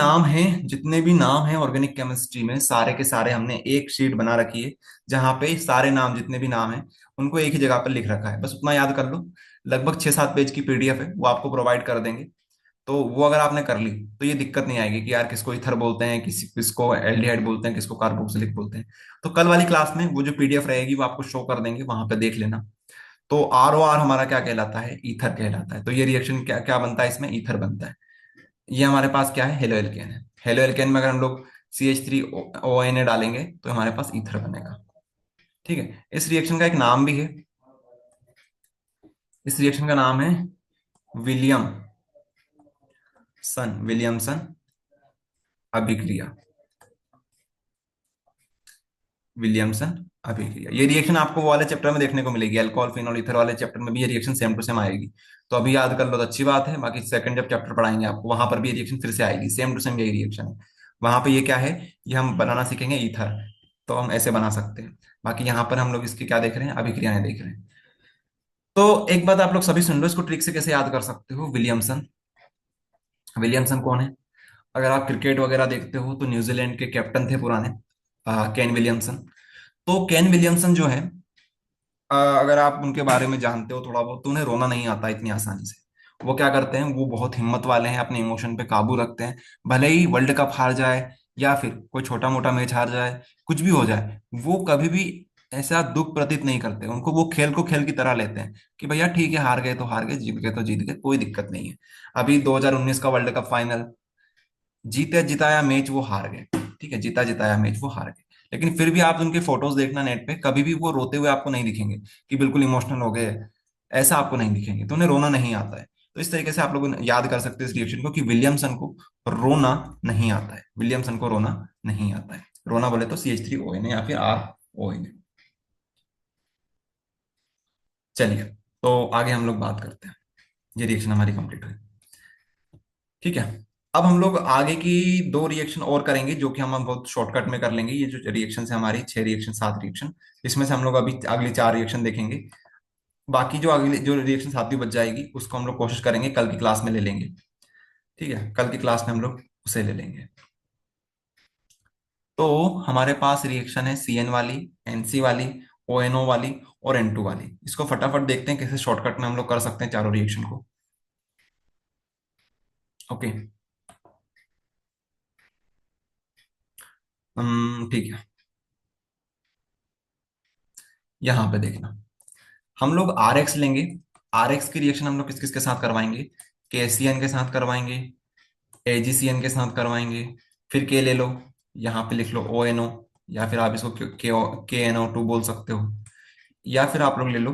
नाम हैं ऑर्गेनिक केमिस्ट्री में, सारे के सारे हमने एक शीट बना रखी है, जहां पे सारे नाम, जितने भी नाम हैं, उनको एक ही जगह पर लिख रखा है, बस उतना याद कर लो। लगभग 6-7 पेज की PDF है, वो आपको प्रोवाइड कर देंगे। तो वो अगर आपने कर ली तो ये दिक्कत नहीं आएगी कि यार किसको इथर बोलते हैं, किसको एल्डिहाइड बोलते हैं, किसको कार्बोक्सिलिक बोलते हैं। तो कल वाली क्लास में वो जो PDF रहेगी वो आपको शो कर देंगे, वहां पे देख लेना। तो ROR हमारा क्या कहलाता है, ईथर कहलाता है। तो ये रिएक्शन क्या क्या बनता है, इसमें ईथर बनता है। ये हमारे पास क्या है, हेलो एल्केन है। हेलो एल्केन में अगर हम लोग CH3ONA डालेंगे तो हमारे पास ईथर बनेगा। ठीक है, इस रिएक्शन का एक नाम भी है, इस रिएक्शन का नाम है विलियमसन अभिक्रिया। विलियमसन अभिक्रिया, ये रिएक्शन आपको वो वाले चैप्टर में देखने को मिलेगी, अल्कोहल फिनॉल ईथर वाले चैप्टर में भी ये रिएक्शन सेम टू सेम आएगी। तो अभी याद कर लो तो अच्छी बात है, बाकी सेकंड जब चैप्टर पढ़ाएंगे आपको, वहां पर भी ये रिएक्शन फिर से आएगी, सेम टू सेम यही रिएक्शन है। वहां पे ये क्या है, ये हम बनाना सीखेंगे ईथर, तो हम ऐसे बना सकते हैं। बाकी यहाँ पर हम लोग इसकी क्या देख रहे हैं, अभिक्रियाएं देख रहे हैं। तो एक बात आप लोग सभी सुन लो, इसको ट्रिक से कैसे याद कर सकते हो, विलियमसन। विलियमसन कौन है, अगर आप क्रिकेट वगैरह देखते हो तो न्यूजीलैंड के कैप्टन थे पुराने, केन विलियमसन। तो केन विलियमसन जो है, अगर आप उनके बारे में जानते हो थोड़ा बहुत, तो उन्हें रोना नहीं आता इतनी आसानी से। वो क्या करते हैं, वो बहुत हिम्मत वाले हैं, अपने इमोशन पे काबू रखते हैं। भले ही वर्ल्ड कप हार जाए, या फिर कोई छोटा मोटा मैच हार जाए, कुछ भी हो जाए, वो कभी भी ऐसा दुख प्रतीत नहीं करते। उनको वो खेल को खेल की तरह लेते हैं, कि भैया ठीक है, हार गए तो हार गए, जीत गए तो जीत गए, कोई दिक्कत नहीं है। अभी 2019 का वर्ल्ड कप फाइनल, जीते जिताया मैच वो हार गए, ठीक है, जीता जिताया मैच वो हार गए, लेकिन फिर भी आप उनके फोटोज देखना नेट पे, कभी भी वो रोते हुए आपको नहीं दिखेंगे, कि बिल्कुल इमोशनल हो गए, ऐसा आपको नहीं दिखेंगे। तो उन्हें रोना नहीं आता है। तो इस तरीके से आप लोग याद कर सकते हैं इस रिएक्शन को, कि विलियमसन को रोना नहीं आता है, विलियमसन को रोना नहीं आता है। रोना बोले तो CH3ONA या फिर RONA। चलिए, तो आगे हम लोग बात करते हैं। ये रिएक्शन हमारी कंप्लीट हुई। ठीक है, अब हम लोग आगे की 2 रिएक्शन और करेंगे, जो कि हम बहुत शॉर्टकट में कर लेंगे। ये जो रिएक्शन है हमारी 6 रिएक्शन 7 रिएक्शन, इसमें से हम लोग अभी अगली 4 रिएक्शन देखेंगे। बाकी जो अगली जो रिएक्शन सातवीं बच जाएगी, उसको हम लोग कोशिश करेंगे कल की क्लास में ले लेंगे। ठीक है, कल की क्लास में हम लोग उसे ले लेंगे। तो हमारे पास रिएक्शन है CN वाली, NC वाली, ONO वाली और N2 वाली। इसको फटाफट देखते हैं कैसे शॉर्टकट में हम लोग कर सकते हैं चारों रिएक्शन को। ओके, ठीक है, यहाँ पे देखना, हम लोग RX लेंगे। RX की रिएक्शन हम लोग किस किस के साथ करवाएंगे, KCN के साथ करवाएंगे, AgCN के साथ करवाएंगे, फिर K ले लो, यहाँ पे लिख लो ONO, या फिर आप इसको KNO2 बोल सकते हो, या फिर आप लोग ले लो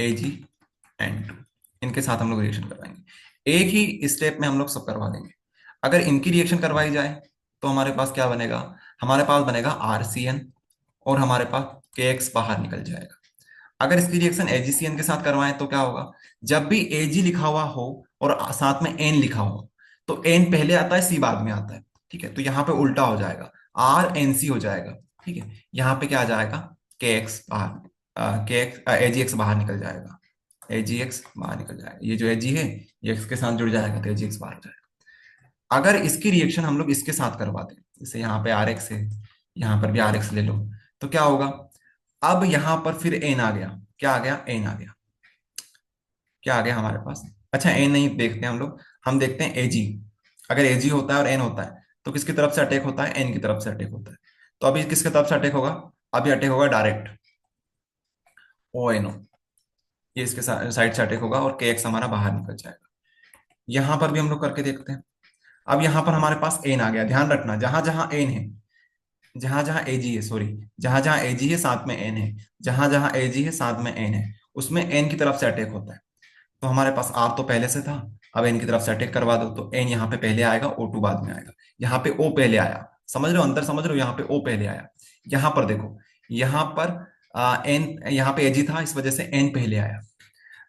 AgN2। इनके साथ हम लोग रिएक्शन करवाएंगे, एक ही स्टेप में हम लोग सब करवा देंगे। अगर इनकी रिएक्शन करवाई जाए तो हमारे पास क्या बनेगा, हमारे पास बनेगा RCN, और हमारे पास KX बाहर निकल जाएगा। अगर इसकी रिएक्शन AgCN के साथ करवाएं तो क्या होगा, जब भी Ag लिखा हुआ हो और साथ में N लिखा हो, तो N पहले आता है, C बाद में आता है। ठीक है, तो यहाँ पे उल्टा हो जाएगा, RNC हो जाएगा। ठीक है, यहाँ पे क्या आ जाएगा, KX बाहर, KX AgX बाहर निकल जाएगा, AgX बाहर निकल जाएगा, ये जो Ag है ये X के साथ जुड़ जाएगा तो AgX बाहर हो जाएगा। अगर इसकी रिएक्शन हम लोग इसके साथ करवा दें, जैसे यहाँ पे RX है, यहाँ पर भी RX ले लो, तो क्या होगा, अब यहां पर फिर N आ गया, क्या आ गया, N आ गया, क्या आ गया हमारे पास। अच्छा N नहीं देखते हम लोग, हम देखते हैं Ag। अगर Ag होता है और N होता है तो किसकी तरफ से अटैक होता है, N की तरफ से अटैक होता है। तो अभी किसकी तरफ से अटैक होगा, अभी अटैक होगा डायरेक्ट ONO, ये इसके साइड से अटैक होगा और KX हमारा बाहर निकल जाएगा। यहां पर भी हम लोग करके देखते हैं। अब यहां पर हमारे पास N आ गया, ध्यान रखना जहां जहां N है, जहां जहां एजी है, सॉरी, जहां जहां एजी है साथ में एन है, जहां जहां एजी है साथ में एन है, उसमें एन की तरफ से अटैक होता है। तो हमारे पास आर तो पहले से था, अब एन की तरफ से अटैक करवा दो तो एन यहाँ पे पहले आएगा, O2 बाद में आएगा। यहाँ पे O पहले आया, समझ रहे हो, अंदर समझ रहे हो, यहाँ पे O पहले आया। यहाँ पर देखो, यहाँ पर एन, यहाँ पे एजी था इस वजह से एन पहले आया।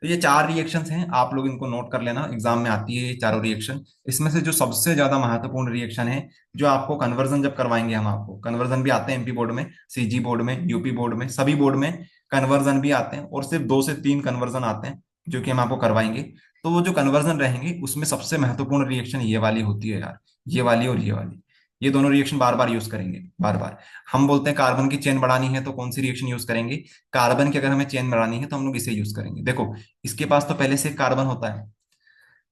तो ये चार रिएक्शंस हैं, आप लोग इनको नोट कर लेना, एग्जाम में आती है ये चारों रिएक्शन। इसमें से जो सबसे ज्यादा महत्वपूर्ण रिएक्शन है, जो आपको कन्वर्जन जब करवाएंगे, हम आपको कन्वर्जन भी आते हैं MP बोर्ड में, CG बोर्ड में, यूपी बोर्ड में, सभी बोर्ड में कन्वर्जन भी आते हैं, और सिर्फ 2 से 3 कन्वर्जन आते हैं जो कि हम आपको करवाएंगे। तो वो जो कन्वर्जन रहेंगे उसमें सबसे महत्वपूर्ण रिएक्शन ये वाली होती है यार, ये वाली और ये वाली, ये दोनों रिएक्शन बार बार यूज करेंगे, बार बार। हम बोलते हैं कार्बन की चेन बढ़ानी है तो कौन सी रिएक्शन यूज करेंगे, कार्बन की अगर हमें चेन बढ़ानी है तो हम लोग इसे यूज करेंगे। देखो, इसके पास तो पहले से कार्बन होता है,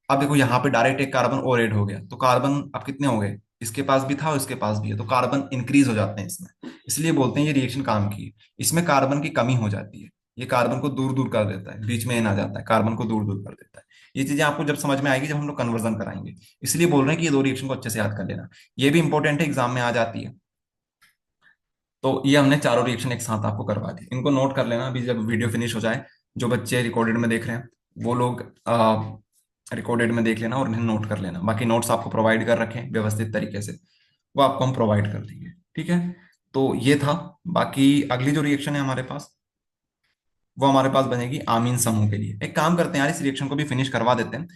अब देखो यहाँ पे डायरेक्ट एक कार्बन और ऐड हो गया, तो कार्बन अब कितने हो गए, इसके पास भी था और इसके पास भी है, तो कार्बन इंक्रीज हो जाते हैं इसमें, इसलिए बोलते हैं ये रिएक्शन काम की है। इसमें कार्बन की कमी हो जाती है, ये कार्बन को दूर दूर कर देता है, बीच में एन आ जाता है, कार्बन को दूर दूर कर देता है। ये चीजें आपको जब समझ में आएगी जब हम लोग कन्वर्जन कराएंगे, इसलिए बोल रहे हैं कि ये दो रिएक्शन को अच्छे से याद कर लेना। ये भी इंपॉर्टेंट है, एग्जाम में आ जाती है। तो ये हमने चारों रिएक्शन एक साथ आपको करवा दी, इनको नोट कर लेना। अभी जब वीडियो फिनिश हो जाए, जो बच्चे रिकॉर्डेड में देख रहे हैं वो लोग रिकॉर्डेड में देख लेना और इन्हें नोट कर लेना। बाकी नोट्स आपको प्रोवाइड कर रखे हैं व्यवस्थित तरीके से, वो आपको हम प्रोवाइड कर देंगे। ठीक है, तो ये था। बाकी अगली जो रिएक्शन है हमारे पास, वो हमारे पास बनेगी आमीन समूह के लिए। एक काम करते हैं यार, इस रिएक्शन को भी फिनिश करवा देते हैं,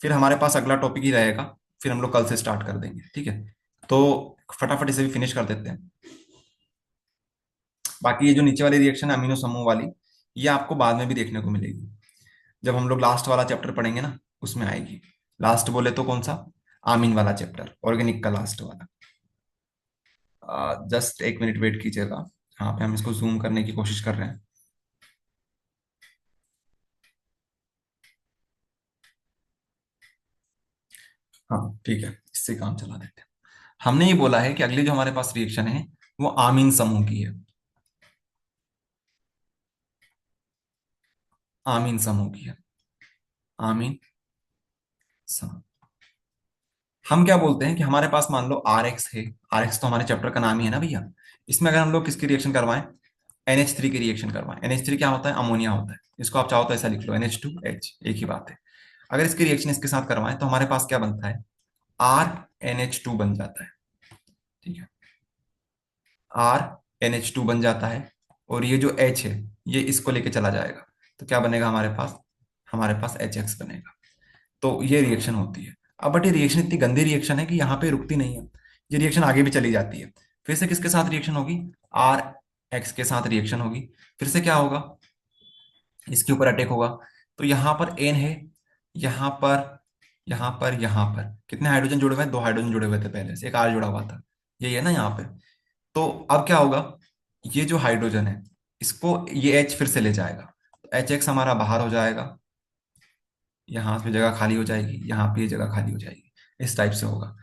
फिर हमारे पास अगला टॉपिक ही रहेगा, फिर हम लोग कल से स्टार्ट कर देंगे। ठीक है, तो फटाफट इसे भी फिनिश कर देते हैं। बाकी ये जो नीचे वाली रिएक्शन है अमीनो समूह वाली, ये आपको बाद में भी देखने को मिलेगी, जब हम लोग लास्ट वाला चैप्टर पढ़ेंगे ना, उसमें आएगी। लास्ट बोले तो कौन सा, आमीन वाला चैप्टर, ऑर्गेनिक का लास्ट वाला। जस्ट 1 मिनट वेट कीजिएगा, यहाँ पे हम इसको जूम करने की कोशिश कर रहे हैं। हाँ ठीक है, इससे काम चला देते हैं। हमने ये बोला है कि अगली जो हमारे पास रिएक्शन है वो आमीन समूह की है, आमीन समूह की है, आमीन समूह। हम क्या बोलते हैं कि हमारे पास मान लो RX है, RX तो हमारे चैप्टर का नाम ही है ना भैया। इसमें अगर हम लोग किसकी रिएक्शन करवाएं, NH3 की रिएक्शन करवाएं। NH3 क्या होता है, अमोनिया होता है, इसको आप चाहो तो ऐसा लिख लो NH2H, एक ही बात है। अगर इसकी रिएक्शन इसके साथ करवाएं तो हमारे पास क्या बनता है, RNH2 बन जाता है। ठीक है, RNH2 बन जाता है, और ये जो H है ये इसको लेके चला जाएगा, तो क्या बनेगा हमारे पास HX बनेगा। तो ये रिएक्शन होती है। अब बट ये रिएक्शन इतनी गंदी रिएक्शन है कि यहाँ पे रुकती नहीं है, ये रिएक्शन आगे भी चली जाती है। फिर से किसके साथ रिएक्शन होगी, RX के साथ रिएक्शन होगी। फिर से क्या होगा, इसके ऊपर अटैक होगा, तो यहाँ पर N है, यहाँ पर, यहाँ पर, यहाँ पर कितने हाइड्रोजन जुड़े हुए हैं, 2 हाइड्रोजन जुड़े हुए थे पहले से, एक R जुड़ा हुआ था, यही है ना यहाँ पे। तो अब क्या होगा, ये जो हाइड्रोजन है इसको ये H फिर से ले जाएगा, तो HX हमारा बाहर हो जाएगा, यहाँ पे जगह खाली हो जाएगी, यहाँ पे ये जगह खाली हो जाएगी, इस टाइप से होगा।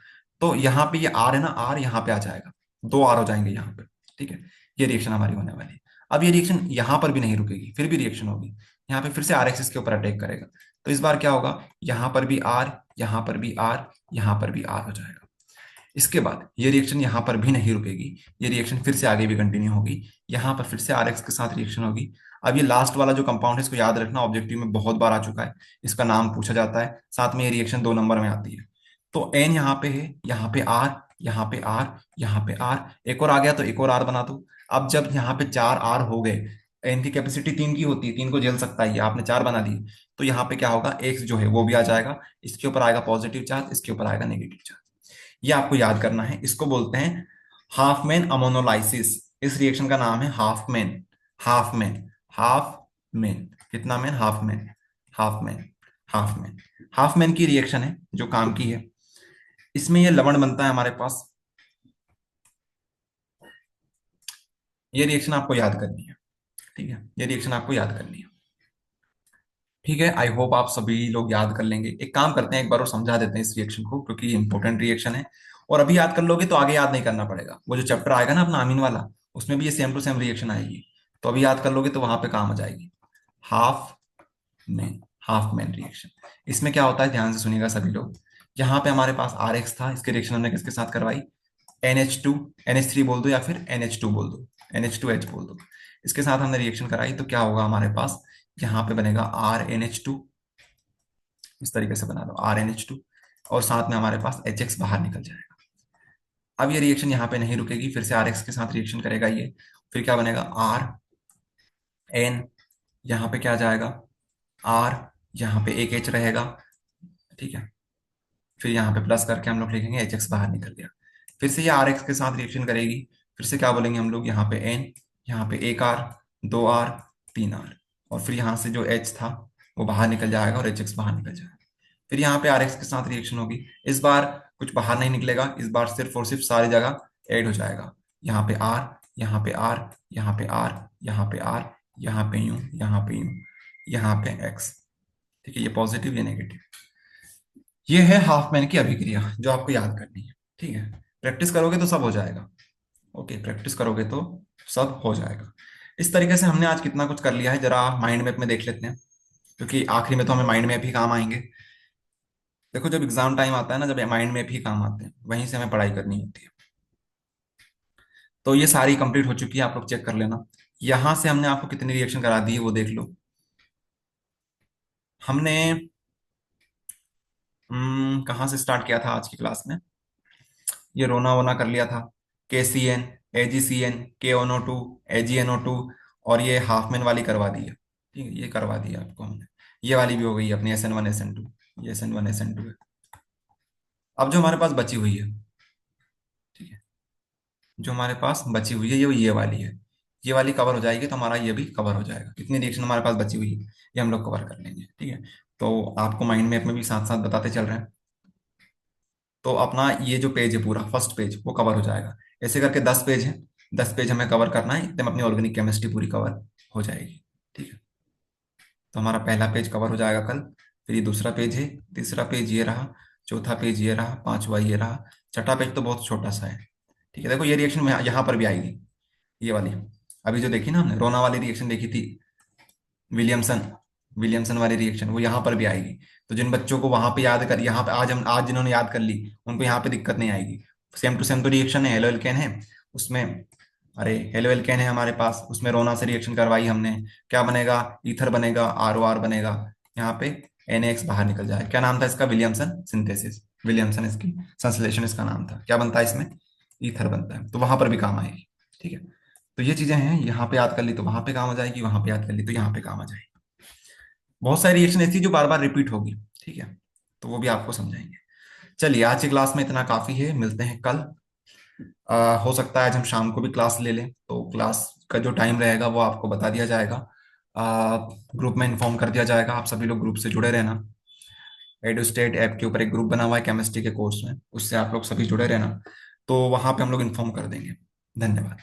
तो यहाँ पे ये R है ना, R यहाँ पे आ जाएगा, 2 R हो जाएंगे यहाँ पे। ठीक है, ये रिएक्शन हमारी होने वाली है। अब ये रिएक्शन यहाँ पर भी नहीं रुकेगी, फिर भी रिएक्शन होगी, यहाँ पे फिर से RX इसके ऊपर अटैक करेगा, तो इस बार क्या होगा, यहाँ पर भी R, यहाँ पर भी R, यहाँ पर भी R हो जाएगा। इसके बाद ये रिएक्शन यहाँ पर भी नहीं रुकेगी, ये रिएक्शन फिर से आगे भी कंटिन्यू होगी, यहाँ पर फिर से RX के साथ रिएक्शन होगी। अब ये लास्ट वाला जो कंपाउंड है इसको याद रखना, ऑब्जेक्टिव में बहुत बार आ चुका है, इसका नाम पूछा जाता है, साथ में ये रिएक्शन 2 नंबर में आती है। तो N यहाँ पे है, यहाँ पे R, यहाँ पे आर, यहाँ पे आर, एक और आ गया तो एक और आर बना दो। अब जब यहाँ पे चार आर हो गए, इनकी कैपेसिटी तीन की होती है, तीन को झेल सकता है, ये आपने चार बना दिए, तो यहाँ पे क्या होगा, एक्स जो है वो भी आ जाएगा, इसके ऊपर आएगा पॉजिटिव चार्ज, इसके ऊपर आएगा नेगेटिव चार्ज। ये आपको याद करना है, इसको बोलते हैं हाफ मैन अमोनोलाइसिस। इस रिएक्शन का नाम है Hofmann. Hofmann, Hofmann, कितना मैन, Hofmann, Hofmann, Hofmann. Hofmann की रिएक्शन है जो काम की है। इसमें ये लवण बनता है हमारे पास। ये रिएक्शन आपको याद करनी है, ठीक है, ये रिएक्शन आपको याद करनी है। ठीक है, आई होप आप सभी लोग याद कर लेंगे। एक काम करते हैं, एक बार और समझा देते हैं इस रिएक्शन को, क्योंकि ये इंपॉर्टेंट रिएक्शन है। और अभी याद कर लोगे तो आगे याद नहीं करना पड़ेगा। वो जो चैप्टर आएगा ना अपना अमीन वाला, उसमें भी ये सेम टू सेम रिएक्शन आएगी, तो अभी याद कर लोगे तो वहां पे काम आ जाएगी। Half man, half man reaction. इसमें क्या होता है, ध्यान से सुनिएगा सभी लोग। यहाँ पे हमारे पास आर एक्स था, इसकी रिएक्शन हमने किसके साथ करवाई, NH2, NH3 बोल दो या फिर NH2 बोल दो, NH2H बोल दो। इसके साथ हमने रिएक्शन कराई तो क्या होगा हमारे पास, यहाँ पे बनेगा RNH2। इस तरीके से बना लो RNH2, और साथ में हमारे पास HX बाहर निकल जाएगा। अब ये रिएक्शन यहाँ पे नहीं रुकेगी, फिर से RX के साथ रिएक्शन करेगा ये। फिर क्या बनेगा, RN, यहाँ पे क्या जाएगा, R, यहाँ पे एक H रहेगा, ठीक है। फिर यहाँ पे प्लस करके हम लोग लिखेंगे HX बाहर निकल गया। फिर से ये RX के साथ रिएक्शन करेगी। फिर से क्या बोलेंगे हम लोग, यहाँ पे N, यहाँ पे एक R, दो R, तीन R, और फिर यहाँ से जो H था वो बाहर निकल जाएगा और HX बाहर निकल जाएगा। फिर यहाँ पे RX के साथ रिएक्शन होगी। इस बार कुछ बाहर नहीं निकलेगा, इस बार सिर्फ और सिर्फ सारी जगह ऐड हो जाएगा। यहाँ पे R, यहाँ पे R, यहाँ पे R, यहाँ पे R, यहाँ पे यूं, यहाँ पे यूं, यहाँ पे X, ठीक है, ये पॉजिटिव ये नेगेटिव। ये है हाफ मैन की अभिक्रिया जो आपको याद करनी है, ठीक है। प्रैक्टिस करोगे तो सब हो जाएगा। ओके, प्रैक्टिस करोगे तो सब हो जाएगा। इस तरीके से हमने आज कितना कुछ कर लिया है, जरा माइंड मैप में देख लेते हैं, क्योंकि आखिरी में तो हमें माइंड मैप ही काम आएंगे। देखो जब एग्जाम टाइम आता है ना, जब माइंड मैप ही काम आते हैं, वहीं से हमें पढ़ाई करनी होती है। तो ये सारी कंप्लीट हो चुकी है, आप लोग चेक कर लेना। यहां से हमने आपको कितनी रिएक्शन करा दी है वो देख लो। हमने कहाँ से स्टार्ट किया था आज की क्लास में, ये रोना वोना कर लिया था, KCN, AgCN, KONO2, AgNO2, और ये हाफमैन वाली करवा दी है, ठीक है, ये करवा दी है आपको हमने। ये वाली भी हो गई है अपनी SN1 SN2, ये SN1 SN2 है। अब जो हमारे पास बची हुई है, ठीक है, जो हमारे पास बची हुई है ये वाली है। ये वाली कवर हो जाएगी तो हमारा ये भी कवर हो जाएगा। कितनी रिएक्शन हमारे पास बची हुई है ये हम लोग कवर कर लेंगे, ठीक है। तो आपको माइंड मैप में भी साथ साथ बताते चल रहे हैं। तो अपना ये जो पेज है पूरा फर्स्ट पेज वो कवर हो जाएगा। ऐसे करके 10 पेज है, 10 पेज हमें कवर करना है, इतने में अपनी ऑर्गेनिक केमिस्ट्री पूरी कवर हो जाएगी, ठीक है। तो हमारा पहला पेज कवर हो जाएगा कल। फिर ये दूसरा पेज है, तीसरा पेज ये रहा, चौथा पेज ये रहा, पांचवा ये रहा, छठा पेज तो बहुत छोटा सा है, ठीक है। देखो ये रिएक्शन में यहाँ पर भी आएगी, ये वाली। अभी जो देखी ना हमने रोना वाली रिएक्शन देखी थी, विलियमसन, विलियमसन वाली रिएक्शन, वो यहाँ पर भी आएगी। तो जिन बच्चों को वहां पे याद कर, यहाँ पे आज जिन्होंने याद कर ली, उनको यहाँ पे दिक्कत नहीं आएगी। सेम टू सेम तो रिएक्शन है, हेलो एल्केन है उसमें, अरे हेलो एल्केन है हमारे पास, उसमें रोना से रिएक्शन करवाई हमने। क्या बनेगा, ईथर बनेगा, ROR बनेगा, यहाँ पे NaX बाहर निकल जाए। क्या नाम था इसका, विलियमसन सिंथेसिस, विलियमसन इसकी संश्लेषण इसका नाम था। क्या बनता है इसमें, ईथर बनता है, तो वहां पर भी काम आएगी, ठीक है। तो ये चीजें हैं, यहाँ पे याद कर ली तो वहां पे काम आ जाएगी, वहां पे याद कर ली तो यहाँ पे काम आ जाएगी। बहुत सारी रिएक्शन ऐसी जो बार बार रिपीट होगी, ठीक है, तो वो भी आपको समझाएंगे। चलिए आज की क्लास में इतना काफी है, मिलते हैं कल। हो सकता है आज हम शाम को भी क्लास ले लें, तो क्लास का जो टाइम रहेगा वो आपको बता दिया जाएगा, ग्रुप में इन्फॉर्म कर दिया जाएगा। आप सभी लोग ग्रुप से जुड़े रहना। एडुस्टेट ऐप के ऊपर एक ग्रुप बना हुआ है केमिस्ट्री के कोर्स में, उससे आप लोग सभी जुड़े रहना, तो वहां पे हम लोग इन्फॉर्म कर देंगे। धन्यवाद।